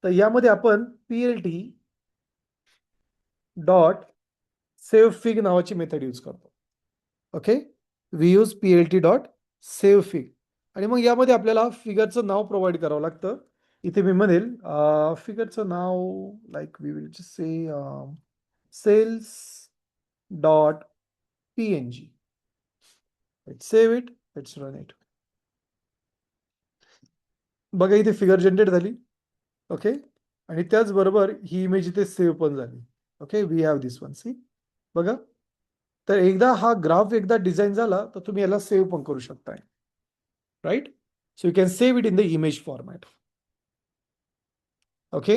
तर यामध्ये आपण PLT डॉट सेव्ह फिग नावाची मेथड यूज करतो. Okay, we use PLT dot save fig, आणि मग यामध्ये आपल्याला फिगरचं नाव प्रोव्हाइड करावं लागतं. इथे मी म्हणेल फिगरचं नाव like we will just say sales dot PNG. Let's save it. Let's run it. बघा इथे फिगर जनरेट झाली. ओके, आणि त्याचबरोबर ही इमेज इथे सेव्ह पण झाली. Okay, we have this one. See, बघा, तर एकदा हा ग्राफ एकदा डिझाईन झाला तर तुम्ही याला सेव्ह पण करू शकताय. Right? So you can save it in the image format. Okay,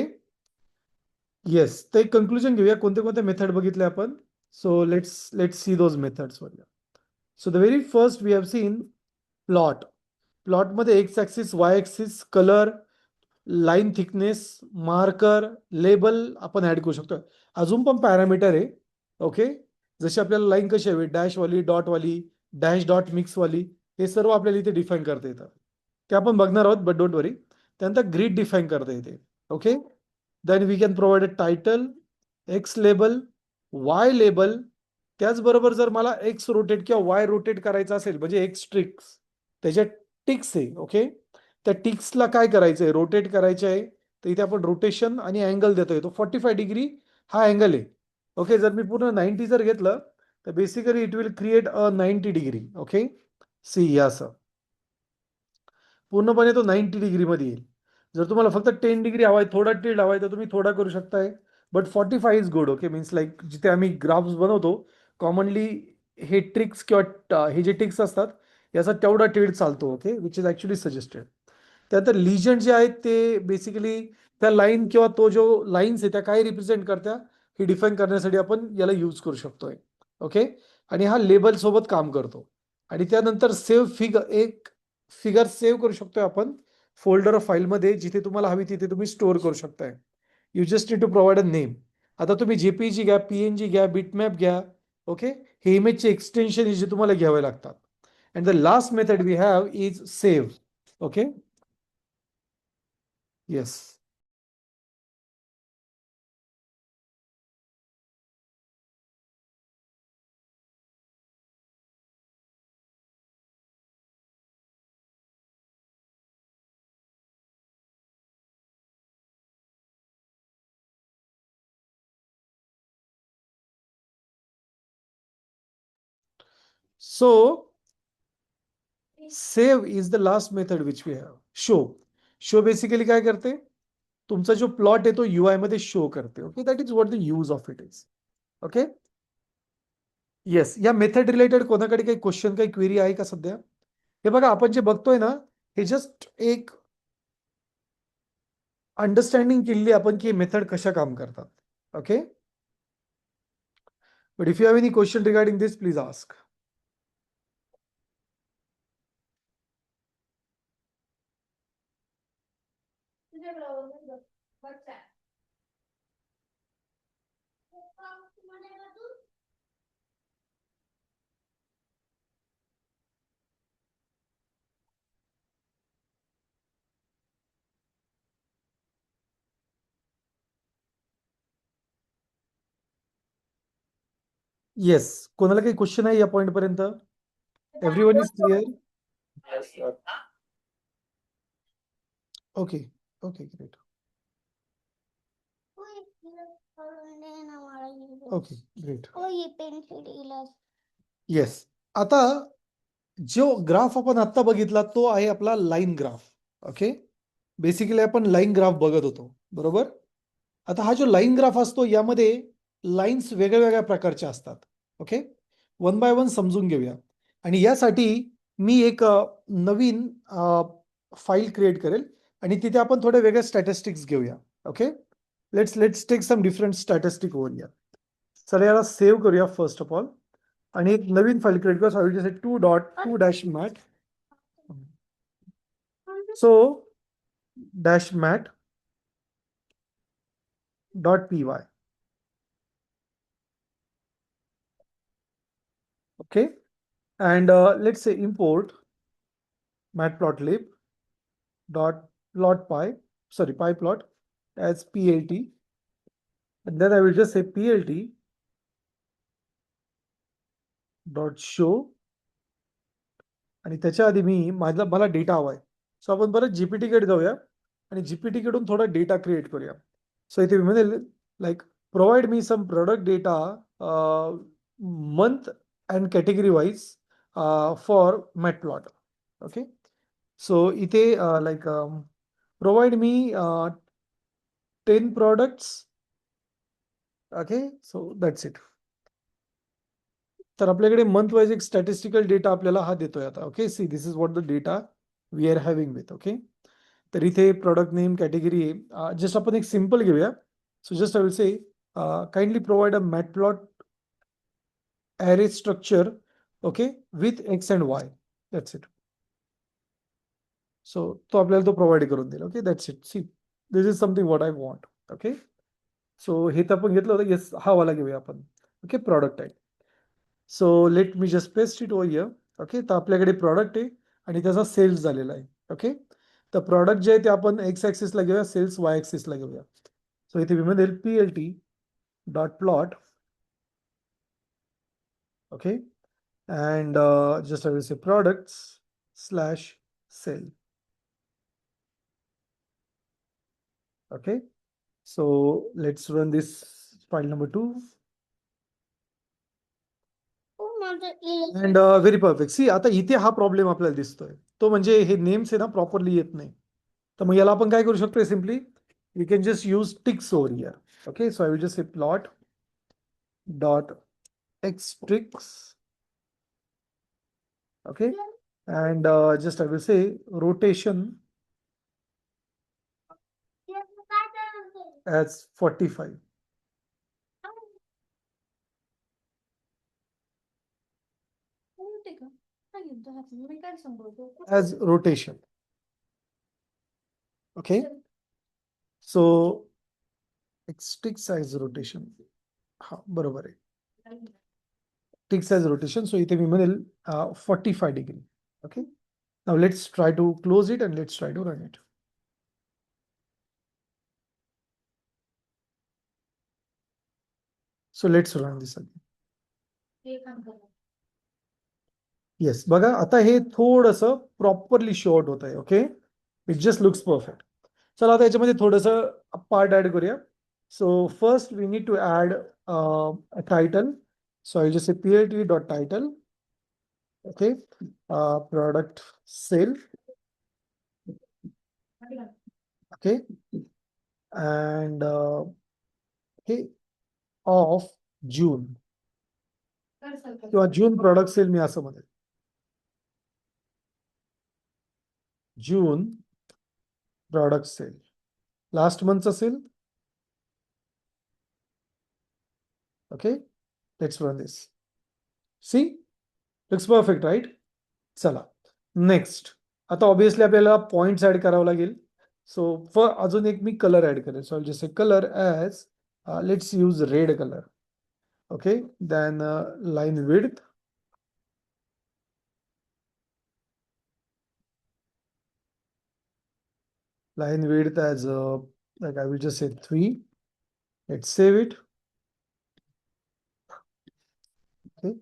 yes, तर एक कन्क्लुजन घेऊया. कोणते कोणते मेथड बघितले आपण. So let's see those methods. So the very first we have seen plot. प्लॉटमध्ये x axis, y axis, colour, line thickness, marker, label आपण add करू शकतो. अजून पण पॅरामीटर आहे. ओके, जशी आपल्याला लाईन कशी हवी, डॅशवाली, डॉटवाली, डॅश डॉट मिक्सवाली, हे सर्व आपल्याला इथे डिफाईन करता येतं. ते आपण बघणार आहोत, बट डोंट वरी. त्यानंतर ग्रीड डिफाईन करता येते. Okay, then we can provide a title, X label, Y label. त्याचबरोबर जर मला एक्स रोटेट किंवा वाय रोटेट करायचं असेल, म्हणजे एक्स ट्रिक्स, त्याच्यात टिक्स आहे. ओके, त्या टिक्सला काय करायचं आहे, रोटेट करायचं आहे, तर इथे आपण रोटेशन आणि अँगल देतोय. तो 45 डिग्री हा अँगल आहे. ओके, जर मी पूर्ण 90 जर घेतलं तर basically it will create a 90 degree. Okay, see, असं पूर्णपणे तो 90 डिग्रीमध्ये येईल. जर तुम्हाला फक्त 10 डिग्री हवाय, थोडा टिल्ड हवाय, तर तुम्ही थोडा करू शकताय, but 45 is good. Okay, means like जिथे आम्ही ग्राफ्स बनवतो कॉमनली हे ट्रिक्स किंवा हे जे टिक्स असतात याचा तेवढा टिल्ड चालतो. Okay, which is actually suggested. त्यानंतर लिजंड जे आहेत ते बेसिकली त्या लाईन किंवा तो जो लाईन्स आहे त्या काय रिप्रेझेंट करत्या हे डिफाईन करण्यासाठी आपण याला यूज करू शकतोय. ओके, आणि हा लेबल सोबत काम करतो. आणि त्यानंतर सेव्ह एक फिगर सेव्ह करू शकतोय आपण फोल्डर फाईलमध्ये, जिथे तुम्हाला हवी तिथे तुम्ही स्टोअर करू शकताय. You just need to provide a name. आता तुम्ही JPG घ्या, PNG घ्या, बिटमॅप घ्या. ओके, हे इमेजचे एक्सटेन्शन जे तुम्हाला घ्यावे लागतात. And the last method we have is save. Okay, yes. So save is the last method which we have. Show basically काय करते, तुमचा जो प्लॉट आहे तो UI मध्ये शो करते. Okay, that is what the use of it is. Okay, yes, या method related कोणाकडे काही क्वेश्चन, काही क्वेरी आहे का सध्या? हे बघा, आपण जे बघतोय ना, हे जस्ट एक अंडरस्टँडिंग केली आपण की मेथड कशा काम करतात. Okay, but if you have any question regarding this, please ask. Yes, कोणाला काही क्वेश्चन आहे या पॉइंट पर्यंत? Everyone is clear? Yes, sir. Okay, okay, great. Okay, great. Yes, आता जो ग्राफ आपण आता बघितला तो आहे आपला लाईन ग्राफ. ओके, बेसिकली आपण लाईन ग्राफ बघत होतो, बरोबर. आता हा जो लाईन ग्राफ असतो यामध्ये लाईन्स वेगळ्या वेगळ्या प्रकारच्या असतात. ओके, वन बाय वन समजून घेऊया. आणि यासाठी मी एक नवीन फाईल क्रिएट करेल आणि तिथे आपण थोडे वेगळे स्टॅटिस्टिक्स घेऊया. Okay, let's take some different statistic over here. चला याला सेव्ह करूया फर्स्ट ऑफ ऑल आणि एक नवीन फाईल क्रिएट करूया. आय विल जस्ट से 2.2-mat. So dash mat dot py. Okay, and let's say import matplotlib dot pyplot as plt, and then I will just say plt dot show. आणि त्याच्या आधी मला data हवाय. सो आपण परत जीपीटी कडे जाऊया आणि जीपीटी कडून थोडा डेटा क्रिएट करूया. सो इथे म्हणेल लाईक प्रोव्हाइड मी some product data month and category wise for matplot. Okay, so इथे लाईक प्रोव्हाइड मी 10 products. Okay, so that's it. तर आपल्याकडे मंथ वाईज एक स्टॅटिस्टिकल डेटा आपल्याला हा देतोय आता. Okay, see this is what the data we are having with. Okay, तर इथे प्रॉडक्ट नेम कॅटेगरी आहे. जस्ट आपण एक सिंपल घेऊया. So just I will say kindly provide a मॅटप्लॉट array structure, okay, with x and y. That's it. So तो आपल्याला तो provide करून देईल. Okay, that's it. See this is something what I want. Okay, so हे तर आपण घेतलं होतं. येस, हा वाला घेऊया आपण. ओके, प्रॉडक्ट आहे. सो let me just paste it over here. Okay, तर आपल्याकडे प्रॉडक्ट आहे आणि त्याचा सेल्स झालेला आहे. ओके, तर प्रॉडक्ट जे आहे ते आपण एक्स ऍक्सिसला घेऊया, सेल्स वाय ऍक्सिसला घेऊया. सो इथे मी म्हणेल plt dot plot. Okay, and just I will say products slash sell. Okay, so let's run this file number 2. And very perfect. See, आता इथे हा प्रॉब्लेम आपल्याला दिसतोय, तो म्हणजे हे नेम्स आहे ना प्रॉपरली येत नाही. तर मग याला आपण काय करू शकतो, simply we can just use ticks over here. Okay, so I will just say plot dot X tricks. Okay, and just I will say rotation as 45. As rotation. Okay, so tick size rotation. हा बरोबर आहे. Tick size rotation. So इथे मी म्हणेल 45 degree. Okay, now let's try to close it and let's try to run it. So let's run this again. Yes, बघा आता हे थोडंसं प्रॉपरली शॉर्ट होत आहे. Okay, it just looks perfect. चला आता याच्यामध्ये थोडंसं पार्ट ऍड करूया. So first we need to add a title. So I just say plt dot title. Okay, product sale. Okay, and okay, of June किंवा जून product cell मी असं म्हणेल. June product sale last मंथचा sale. Okay, let's run this. See looks perfect, right. चला next. आता obviously आपल्याला points add करावं लागेल. सो अजून एक मी कलर ऍड करेल. सो जसे colour as let's use red colour. Okay, then line width. Line width as like I will just say 3. Let's save it. Okay,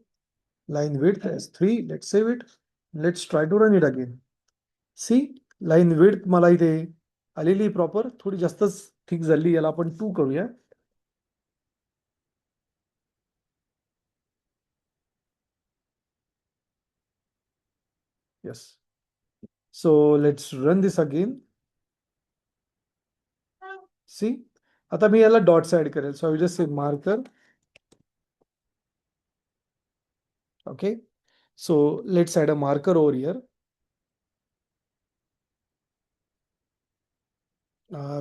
line width as 3. Let's save it. Let's try to run it again. See, line width मला इथे आलेली proper, थोडी जास्तच ठीक झाली. याला आपण 2 करूया. Yes. So let's run this again. See, आता मी याला dots add करेल. So I will just say marker. Okay. So let's add a marker over here.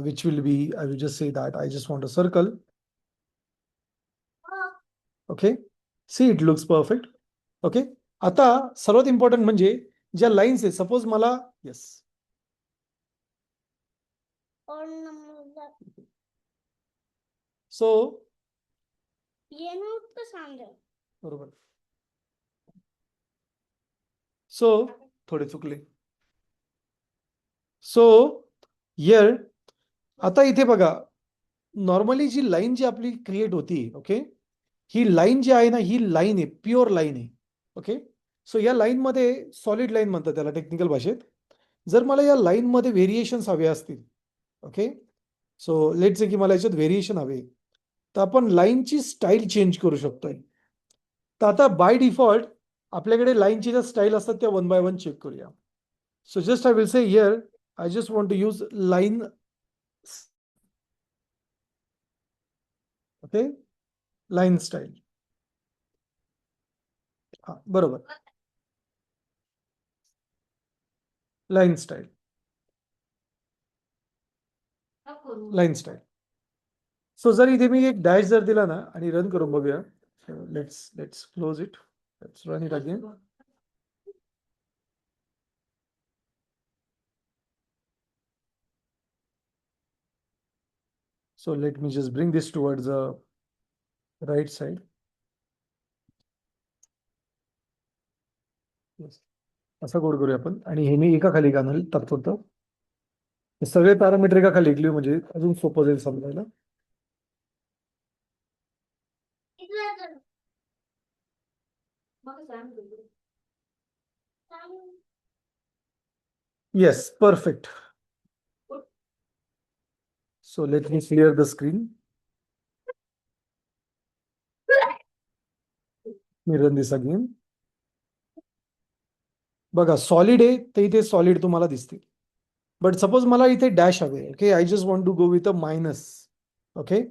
Which will be, I will just say that I just want a circle. Okay. See, it looks perfect. Okay. आता सर्वात important म्हणजे ज्या lines आहे, suppose मला yes so बरोबर. सो थोडे चुकले. So here आता इथे बघा, नॉर्मली जी लाईन जी आपली क्रिएट होती, ओके, ही लाईन जी आहे ना, ही लाईन आहे, प्युअर लाईन आहे. ओके. सो या लाईन मध्ये सॉलिड लाईन म्हणतात त्याला टेक्निकल भाषेत. जर मला या लाईन मध्ये व्हेरिएशन्स हवे असतील, ओके, सो लेट्स से की मला याच्यात व्हेरिएशन हवे, तर आपण लाईनची स्टाईल चेंज करू शकतोय. तर आता बाय डिफॉल्ट आपल्याकडे लाईनची ज्या स्टाईल असतात त्या 1 by 1 चेक करूया. So just I will say here I just want to use line. Okay, line style. हा बरोबर, line style, line style. So जर इथे मी एक डॅश जर दिला ना आणि रन करून बघूया, let's close it, let's run it again. So let me just bring this towards the right side. Yes. असा कोड करूया आपण आणि हे मी एका खाली घालून तात्पुरतं. हे सगळे पॅरामीटर एका खाली लिहू म्हणजे अजून सोपं जाईल समजायला. Yes, perfect. So let me clear the screen. Me run this again. बघा सॉलिड आहे तर इथे सॉलिड तुम्हाला दिसते. बट सपोज मला इथे डॅश हवे, okay, I just want to go with a minus. Okay,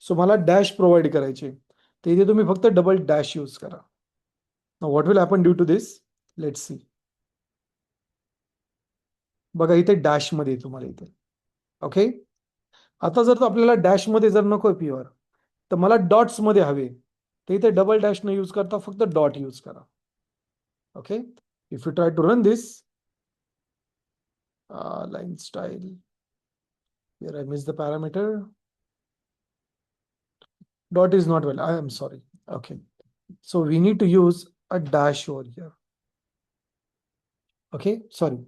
so मला डॅश प्रोव्हाइड करायचे, तर इथे तुम्ही फक्त डबल डॅश यूज करा. What will happen due to this, let's see. बघा इथे डॅश मध्ये तुम्हाला इथे. ओके, आता जर आपल्याला डॅश मध्ये जर नको प्युअर, तर मला डॉट्स मध्ये हवे, तर इथे डबल डॅश न यूज करता फक्त डॉट यूज करा. Okay, if you try to run this line style, here I missed the parameter. Dot is not well, I am sorry. Okay, so we need to use a dash over here. Okay, sorry.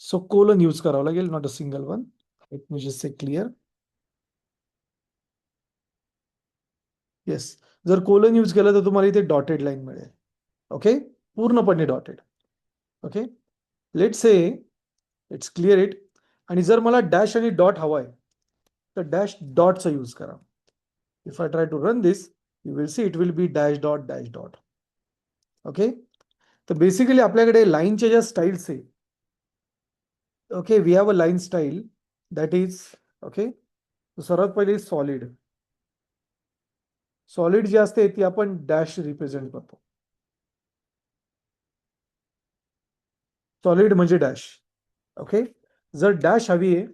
So colon use करावं लागेल, not a single one. Let me just say clear. Yes, जर colon use केलं तर तुम्हाला इथे dotted line मिळेल. Okay, पूर्णपणे dotted. Okay, let's say let's clear it. आणि जर मला डॅश आणि डॉट हवाय तर डॅश डॉटचा यूज करा. If I try to run this, you will see it will be dash dot dash dot. Okay, तर बेसिकली आपल्याकडे लाईनच्या ज्या स्टाईल्स आहे, okay, we have a line style that is, okay, सर्वात पहिले सॉलिड. सॉलिड जी असते ती आपण डॅश रिप्रेझेंट करतो. सॉलिड म्हणजे डॅश. ओके, जर डॅश हवी आहे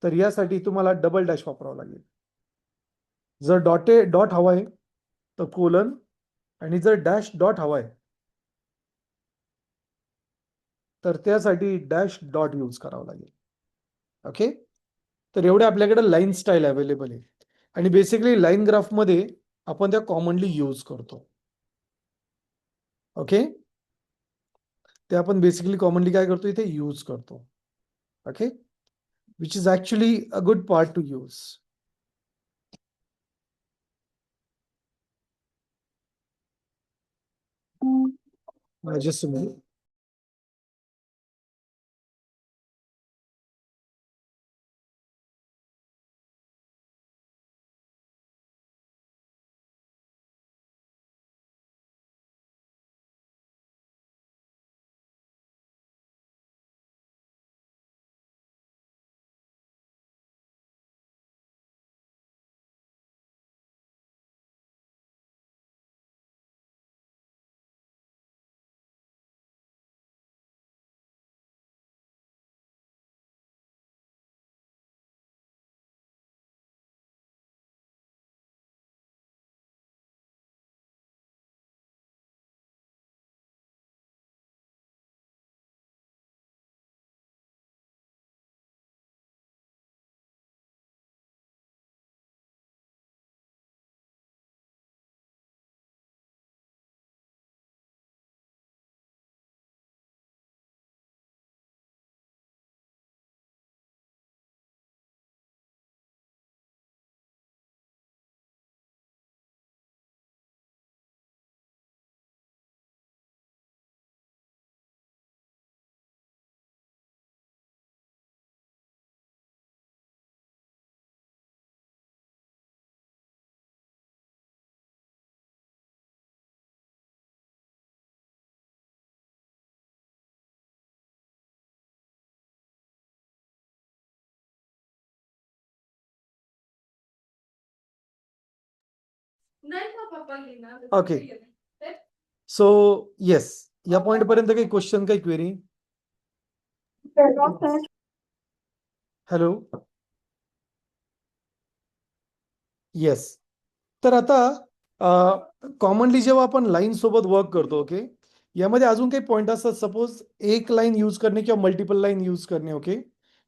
तर यासाठी तुम्हाला डबल डॅश वापरावं लागेल. जर डॉट हवाय तर कोलन, आणि जर डॅश डॉट हवाय तर त्यासाठी डॅश डॉट यूज करावं लागेल. ओके, तर एवढे आपल्याकडे लाईन स्टाईल अवेलेबल आहे आणि बेसिकली लाईन ग्राफ मध्ये आपण त्या कॉमनली यूज करतो. ओके, ते आपण बेसिकली कॉमनली काय करतो इथे यूज करतो. Okay, which is actually a good part to use. Just a minute. Okay so yes या पॉइंट पर्यंत काही क्वेश्चन काही query No, sir. Hello yes तर आता कॉमनली जेव्हा आपण लाईन सोबत वर्क करतो ओके यामध्ये अजून काही पॉईंट असतात सपोज एक लाईन यूज करणे किंवा मल्टिपल लाईन यूज करणे okay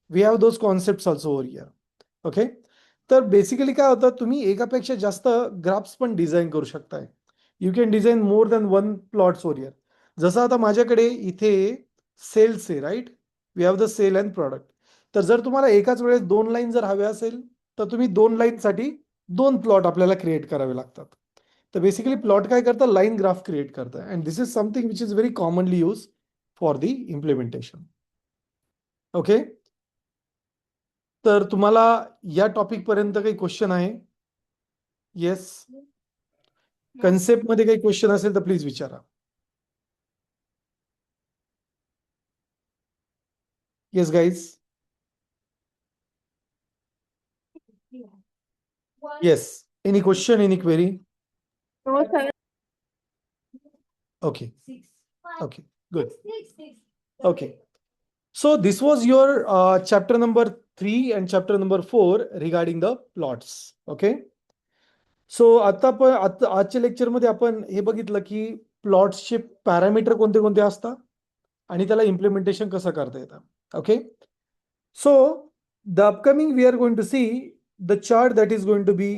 we have those concept also over here okay तर बेसिकली काय होतं तुम्ही एकापेक्षा जास्त ग्राफ्स पण डिझाईन करू शकताय you can design more than one plots over here जसं आता माझ्याकडे इथे सेल्स आहे right we have the sale and product तर जर तुम्हाला एकाच वेळेस दोन लाईन जर हव्या असेल तर तुम्ही दोन लाईनसाठी दोन प्लॉट आपल्याला क्रिएट करावे लागतात तर बेसिकली प्लॉट काय करतं लाईन ग्राफ क्रिएट करतं and this is something which is very commonly use for the implementation okay तर तुम्हाला या टॉपिक पर्यंत काही क्वेश्चन आहे येस कन्सेप्ट मध्ये काही क्वेश्चन असेल तर प्लीज विचारा yes guys yes any question any query No, sir. okay okay good okay so this was your chapter number 3 and chapter number 4 regarding the plots okay सो आजच्या लेक्चरमध्ये आपण हे बघितलं की प्लॉट्सचे पॅरामीटर कोणते कोणते असतात आणि त्याला इम्प्लिमेंटेशन कसं करता येतं okay so the upcoming we are going to see the chart that is going to be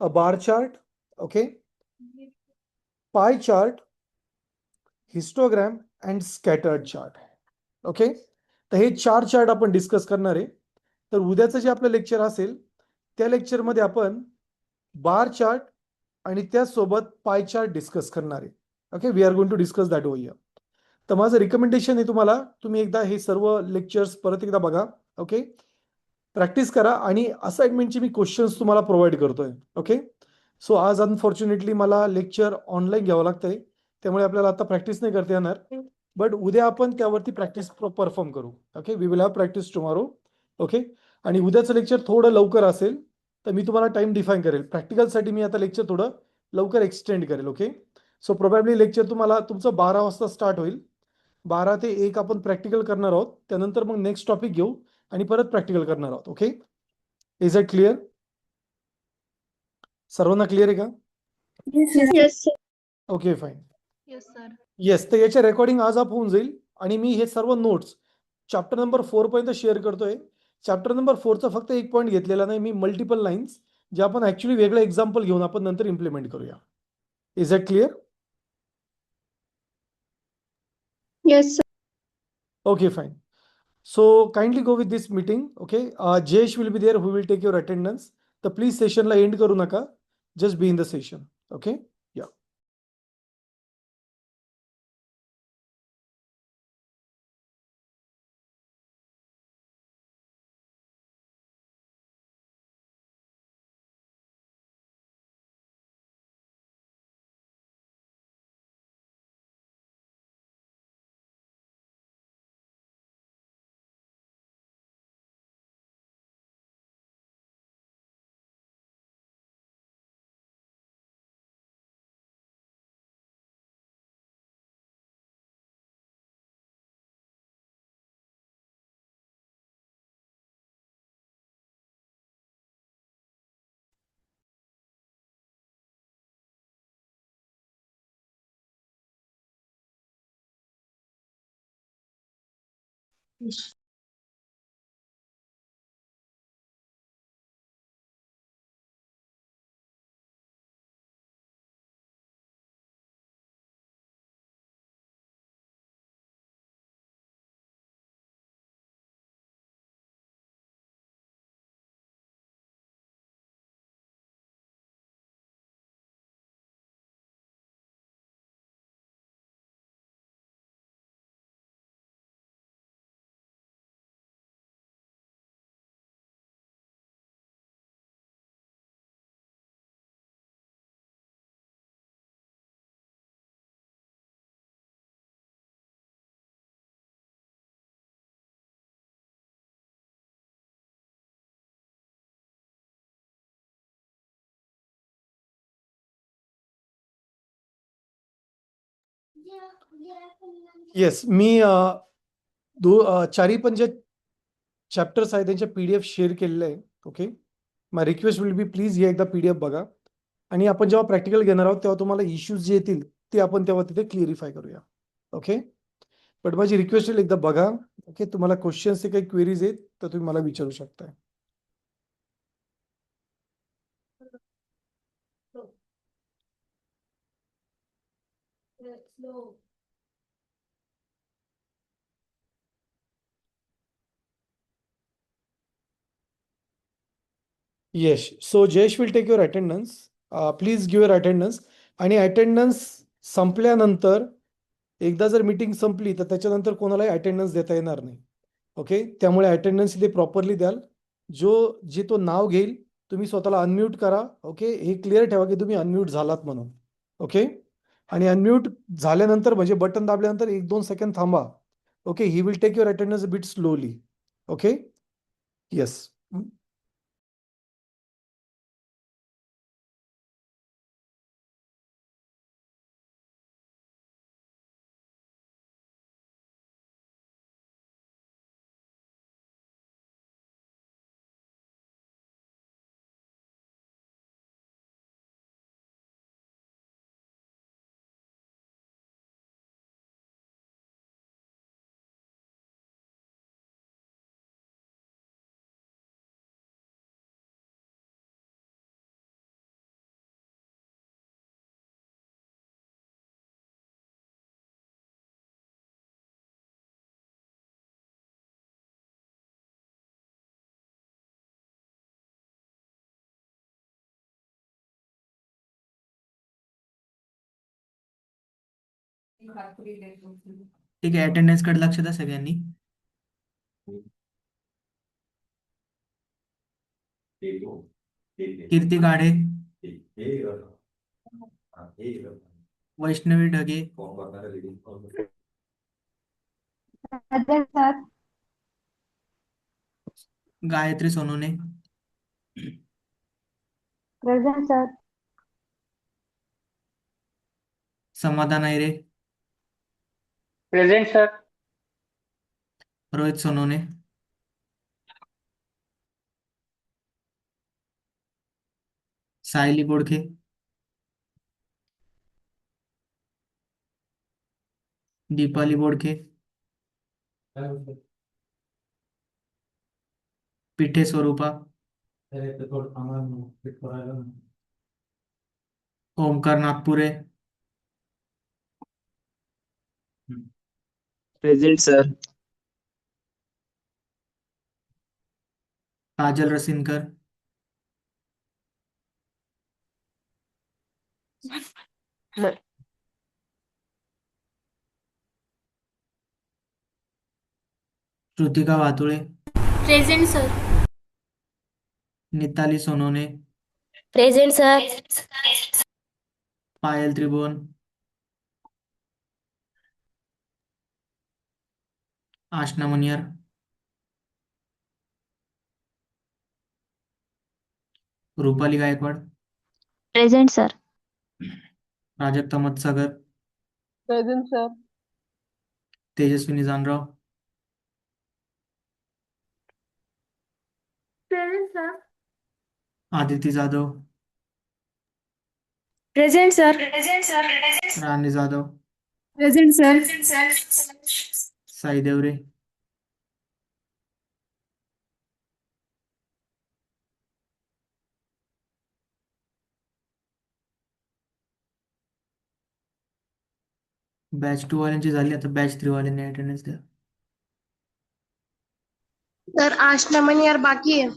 a bar chart okay pie chart histogram and scattered chart okay तर हे 4 चार्ट आपण डिस्कस करणार आहे तर उद्याचं जे आपलं लेक्चर असेल त्या लेक्चरमध्ये आपण बार चार्ट आणि त्यासोबत पाय चार्ट डिस्कस करणार आहे okay we are going to discuss that over here तर माझं रिकमेंडेशन आहे तुम्हाला तुम्ही एकदा हे सर्व लेक्चर्स परत एकदा बघा ओके प्रॅक्टिस करा आणि असाइनमेंटचे मी क्वेश्चन्स तुम्हाला प्रोव्हाइड करतोय ओके सो आज अनफॉर्च्युनेटली मला लेक्चर ऑनलाईन घ्यावं लागतंय त्यामुळे आपल्याला आता प्रॅक्टिस नाही करता येणार बट उद्या आपण त्यावरती प्रॅक्टिस परफॉर्म करू okay we will have practice tomorrow okay आणि उद्याचं लेक्चर थोडं लवकर असेल तर मी तुम्हाला टाइम डिफाईन करेल प्रॅक्टिकलसाठी मी आता लेक्चर थोडं लवकर एक्सटेंड करेल ओके सो प्रोबॅबली लेक्चर तुम्हाला तुमचं 12 वाजता स्टार्ट होईल 12 ते 1 आपण प्रॅक्टिकल करणार आहोत त्यानंतर मग नेक्स्ट टॉपिक घेऊ आणि परत प्रॅक्टिकल करणार आहोत ओके इज इट क्लिअर सर्वांना क्लिअर आहे का Yes, sir. Yes, sir. Okay fine Yes, sir. Yes तर याचे रेकॉर्डिंग आज आप होऊन जाईल आणि मी हे सर्व नोट्स चॅप्टर नंबर 4 पर्यंत शेअर करतोय चॅप्टर नंबर 4चा फक्त एक पॉईंट घेतलेला नाही मी मल्टिपल लाईन्स जे आपण ऍक्च्युली वेगळं एक्झाम्पल घेऊन आपण नंतर इम्प्लिमेंट करूया is it clear Yes, sir. okay fine so kindly go with this meeting okay Jayesh will be there who will take your attendance तर प्लीज सेशनला एंड करू नका just be in the session okay yeah yes, मी चारही पण जे chapters आहेत त्यांच्या PDF share केलेले आहे. Okay, my request will be please हे एकदा PDF बघा आणि आपण जेव्हा प्रॅक्टिकल घेणार आहोत तेव्हा तुम्हाला इश्यूज जे येतील ते आपण तेव्हा तिथे क्लिअरिफाय करूया. ओके, बट माझी रिक्वेस्ट एकदा बघा. ओके, तुम्हाला क्वेश्चन्सचे काही क्वेरीज आहेत तर तुम्ही मला विचारू शकताय. Yes, so Jayesh will take your attendance. Please give your attendance. आणि अटेंडन्स संपल्यानंतर एकदा जर मीटिंग संपली तर त्याच्यानंतर कोणालाही अटेंडन्स देता येणार नाही. ओके, त्यामुळे अटेंडन्स इथे प्रॉपरली द्याल. जे तो नाव घेईल तुम्ही स्वतःला अनम्यूट करा. ओके, हे क्लिअर ठेवा की तुम्ही अनम्यूट झालात म्हणून. ओके, आणि अनम्यूट झाल्यानंतर म्हणजे बटन दाबल्यानंतर 1-2 सेकंद थांबा. Okay, we will take your attendance bit slowly. Okay, yes. ठीक आहे, अटेंडन्स कडे लक्ष द्या सगळ्यांनी. Keerti Gade, Vaishnavi Dhage, sir. Gayatri Sonone, present sir. Samadhan Aayre, present sir. Rohit Sonone, Sayali Bodkhe, Deepali Bodkhe, Pithe Swarupa, Omkar Nagpure, present sir. Kajal Rasinkar, Shrutika Vatule, present sir. Nitali Sonone, present sir. Payal Tribhuvan, Aashna Muniyar, Rupali Gaikwad, present sir. Prajakta मत्सागर, present sir. Tejaswini Janrao, present sir. Aditi Jadhav, present sir. Rani Jadhav, present sir. Sai देवरे, batch 2 वाल्यांची झाली, आता batch 3 वाल्यांनी attendance द्या. सर आशना मनियार बाकी है.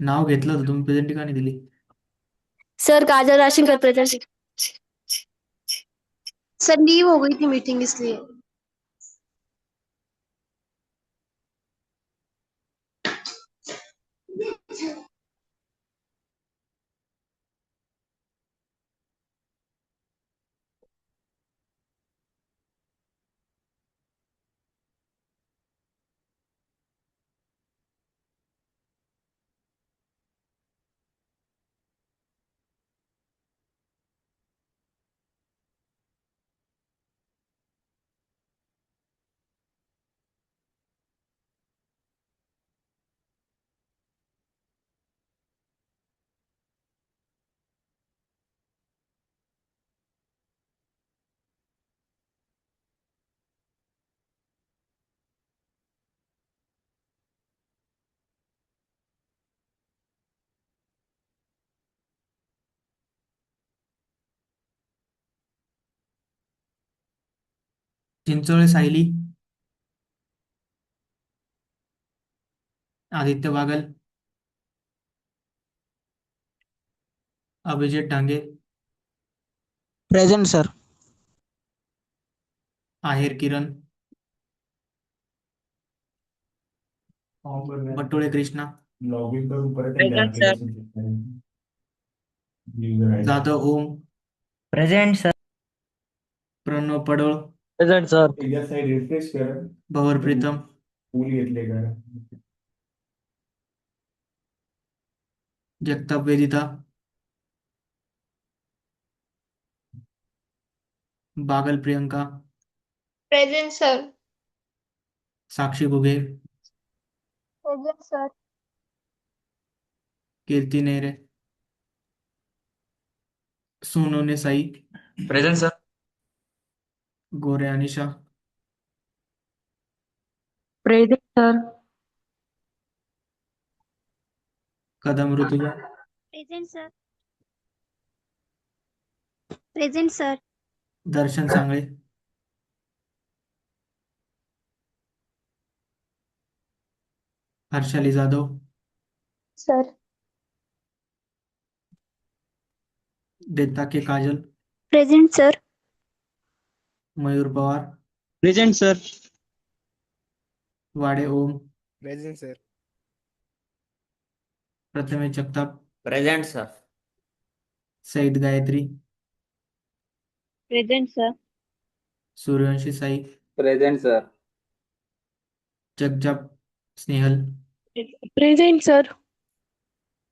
नाव घेतलं होतं तुम्ही, प्रेझेंट का नाही दिली? सर काजल राशीनकर प्रेझेंट. सर लीव हो गई थी मीटिंग इसलिए. चिंचोळे सायली, आदित्य बागल, अभिजित डांगे, प्रेजेंट सर. आहेर किरण, बटोळे कृष्णा, लॉगिन करून परत एकदा Present, sir. application check करायचं. User ID. Jadhav Om, present sir. Pranav Padol, present sir. एकदा साईड रिफ्रेश कर. भवर प्रीतम, फुल घेतले का? Jagtap Vedita, Bagal Priyanka, present sir. Sakshi Ghuge, present sir. Keerti Nere, Sonawane Sai, present sir. Gore Anisha, present sir. Kadam Rutuja, present sir. Present sir. Darshan Sangle, Harshali Jadhav, sir. Detake Kajal, present sir. Mayur Pawar, present sir. Wade Om, present sir. Prathamesh Jagtap, present sir. Sayed Gayatri, present sir. Suryavanshi Sai, present sir. Jagjap Snehal, present sir.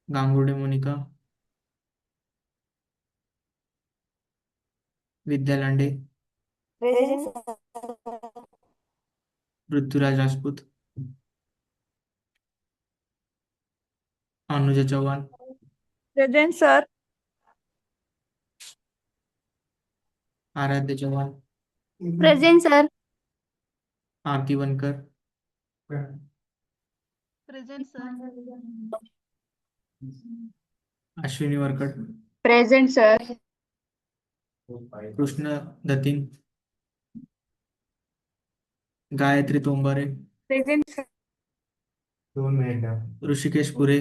Gangurde Monika, Vidya Lande, Prithviraj Rajput, Anuja Chavan, present sir. Aradhya Chavan, present sir. Aarti Bankar, present sir. Ashwini Varkat, present sir. Krishna Datin, Gayatri Tombare, present sir. 2 मिनिटं. ऋषिकेश पुरे,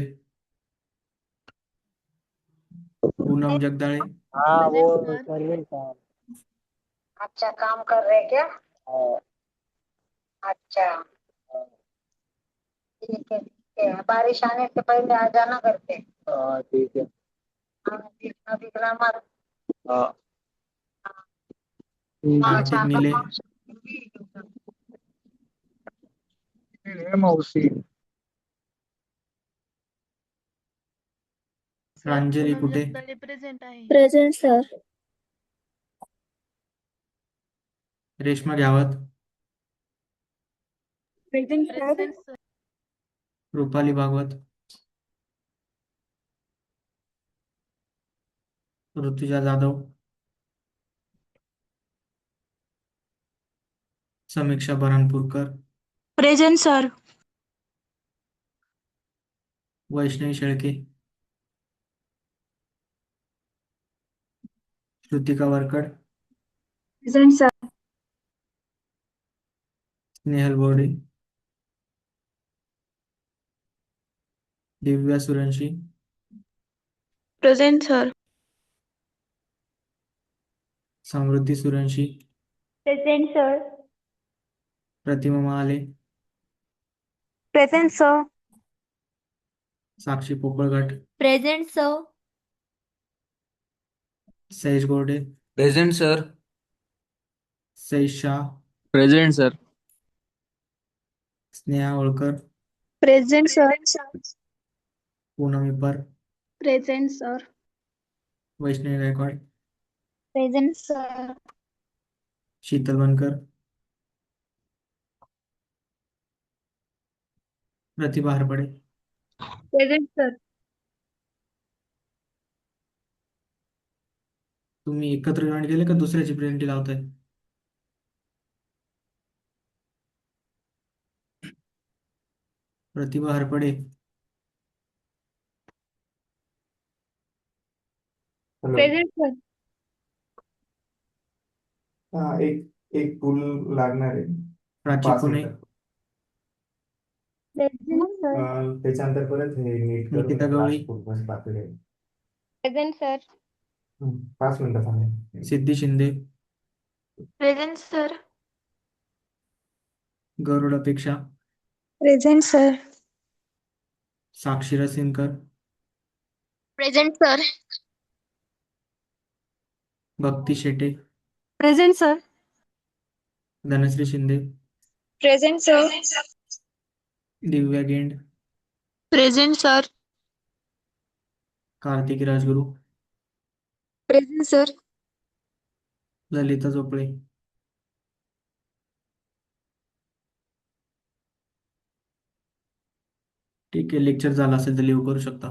पूनम जगदाळे, हाँ वो sir. Present sir. अच्छा काम कर रहे क्या? अच्छा ठीक है ठीक है, बारिश आने से पहले आ जाना करके। हाँ ठीक है. हाँ, भीगना भीगना मत। हाँ. हाँ, कार्तिक छाता निले, मौसी. प्रांजली कुटे, प्रेझेंट आहे. Present sir. Reshma Ghyawat, present sir. Rupali Bhagwat, Rutuja Jadhav, Samiksha Burhanpurkar, present sir. Vaishnavi Shelke, Shrutika Varkad, present sir. Snehal Borde, Divya Suranshi, present sir. Samruddhi Suranshi, present sir. Pratima Mahale, present sir. Sakshi Popalghat, present sir. Sahej Gorde, present sir. Saish Shah, present sir. Sneha Holkar, present sir. Poonam Ipar, present sir. Vaishnavi Gaikwad, present sir. Sheetal Bankar, Pratibha हरपडे, present sir. तुम्ही एकत्र जॉईन केले का दुसऱ्याची प्रेझेंटी लावताय? प्रतिभा हरपडे, hello. Present sir. हा एक एक pool लागणार आहे प्राची 5 पुणे, मिनिटं. Present sir. त्याच्यानंतर परत हे नीट करून निकिता गवळी, लास्ट पूल बस बाकी आहे. Present sir. 5 मिनिटं थांबा. Siddhi Shinde, present sir. Garud Apeksha, present sir. Sakshi Rasinkar, present sir. Bhakti Shete, present sir. Dhanashree Shinde, present sir. Divya Gend, present sir. Kartiki Rajguru, present sir. Lalita Chopale. ठीक आहे, लेक्चर झाला असेल तर लिव्ह करू शकता.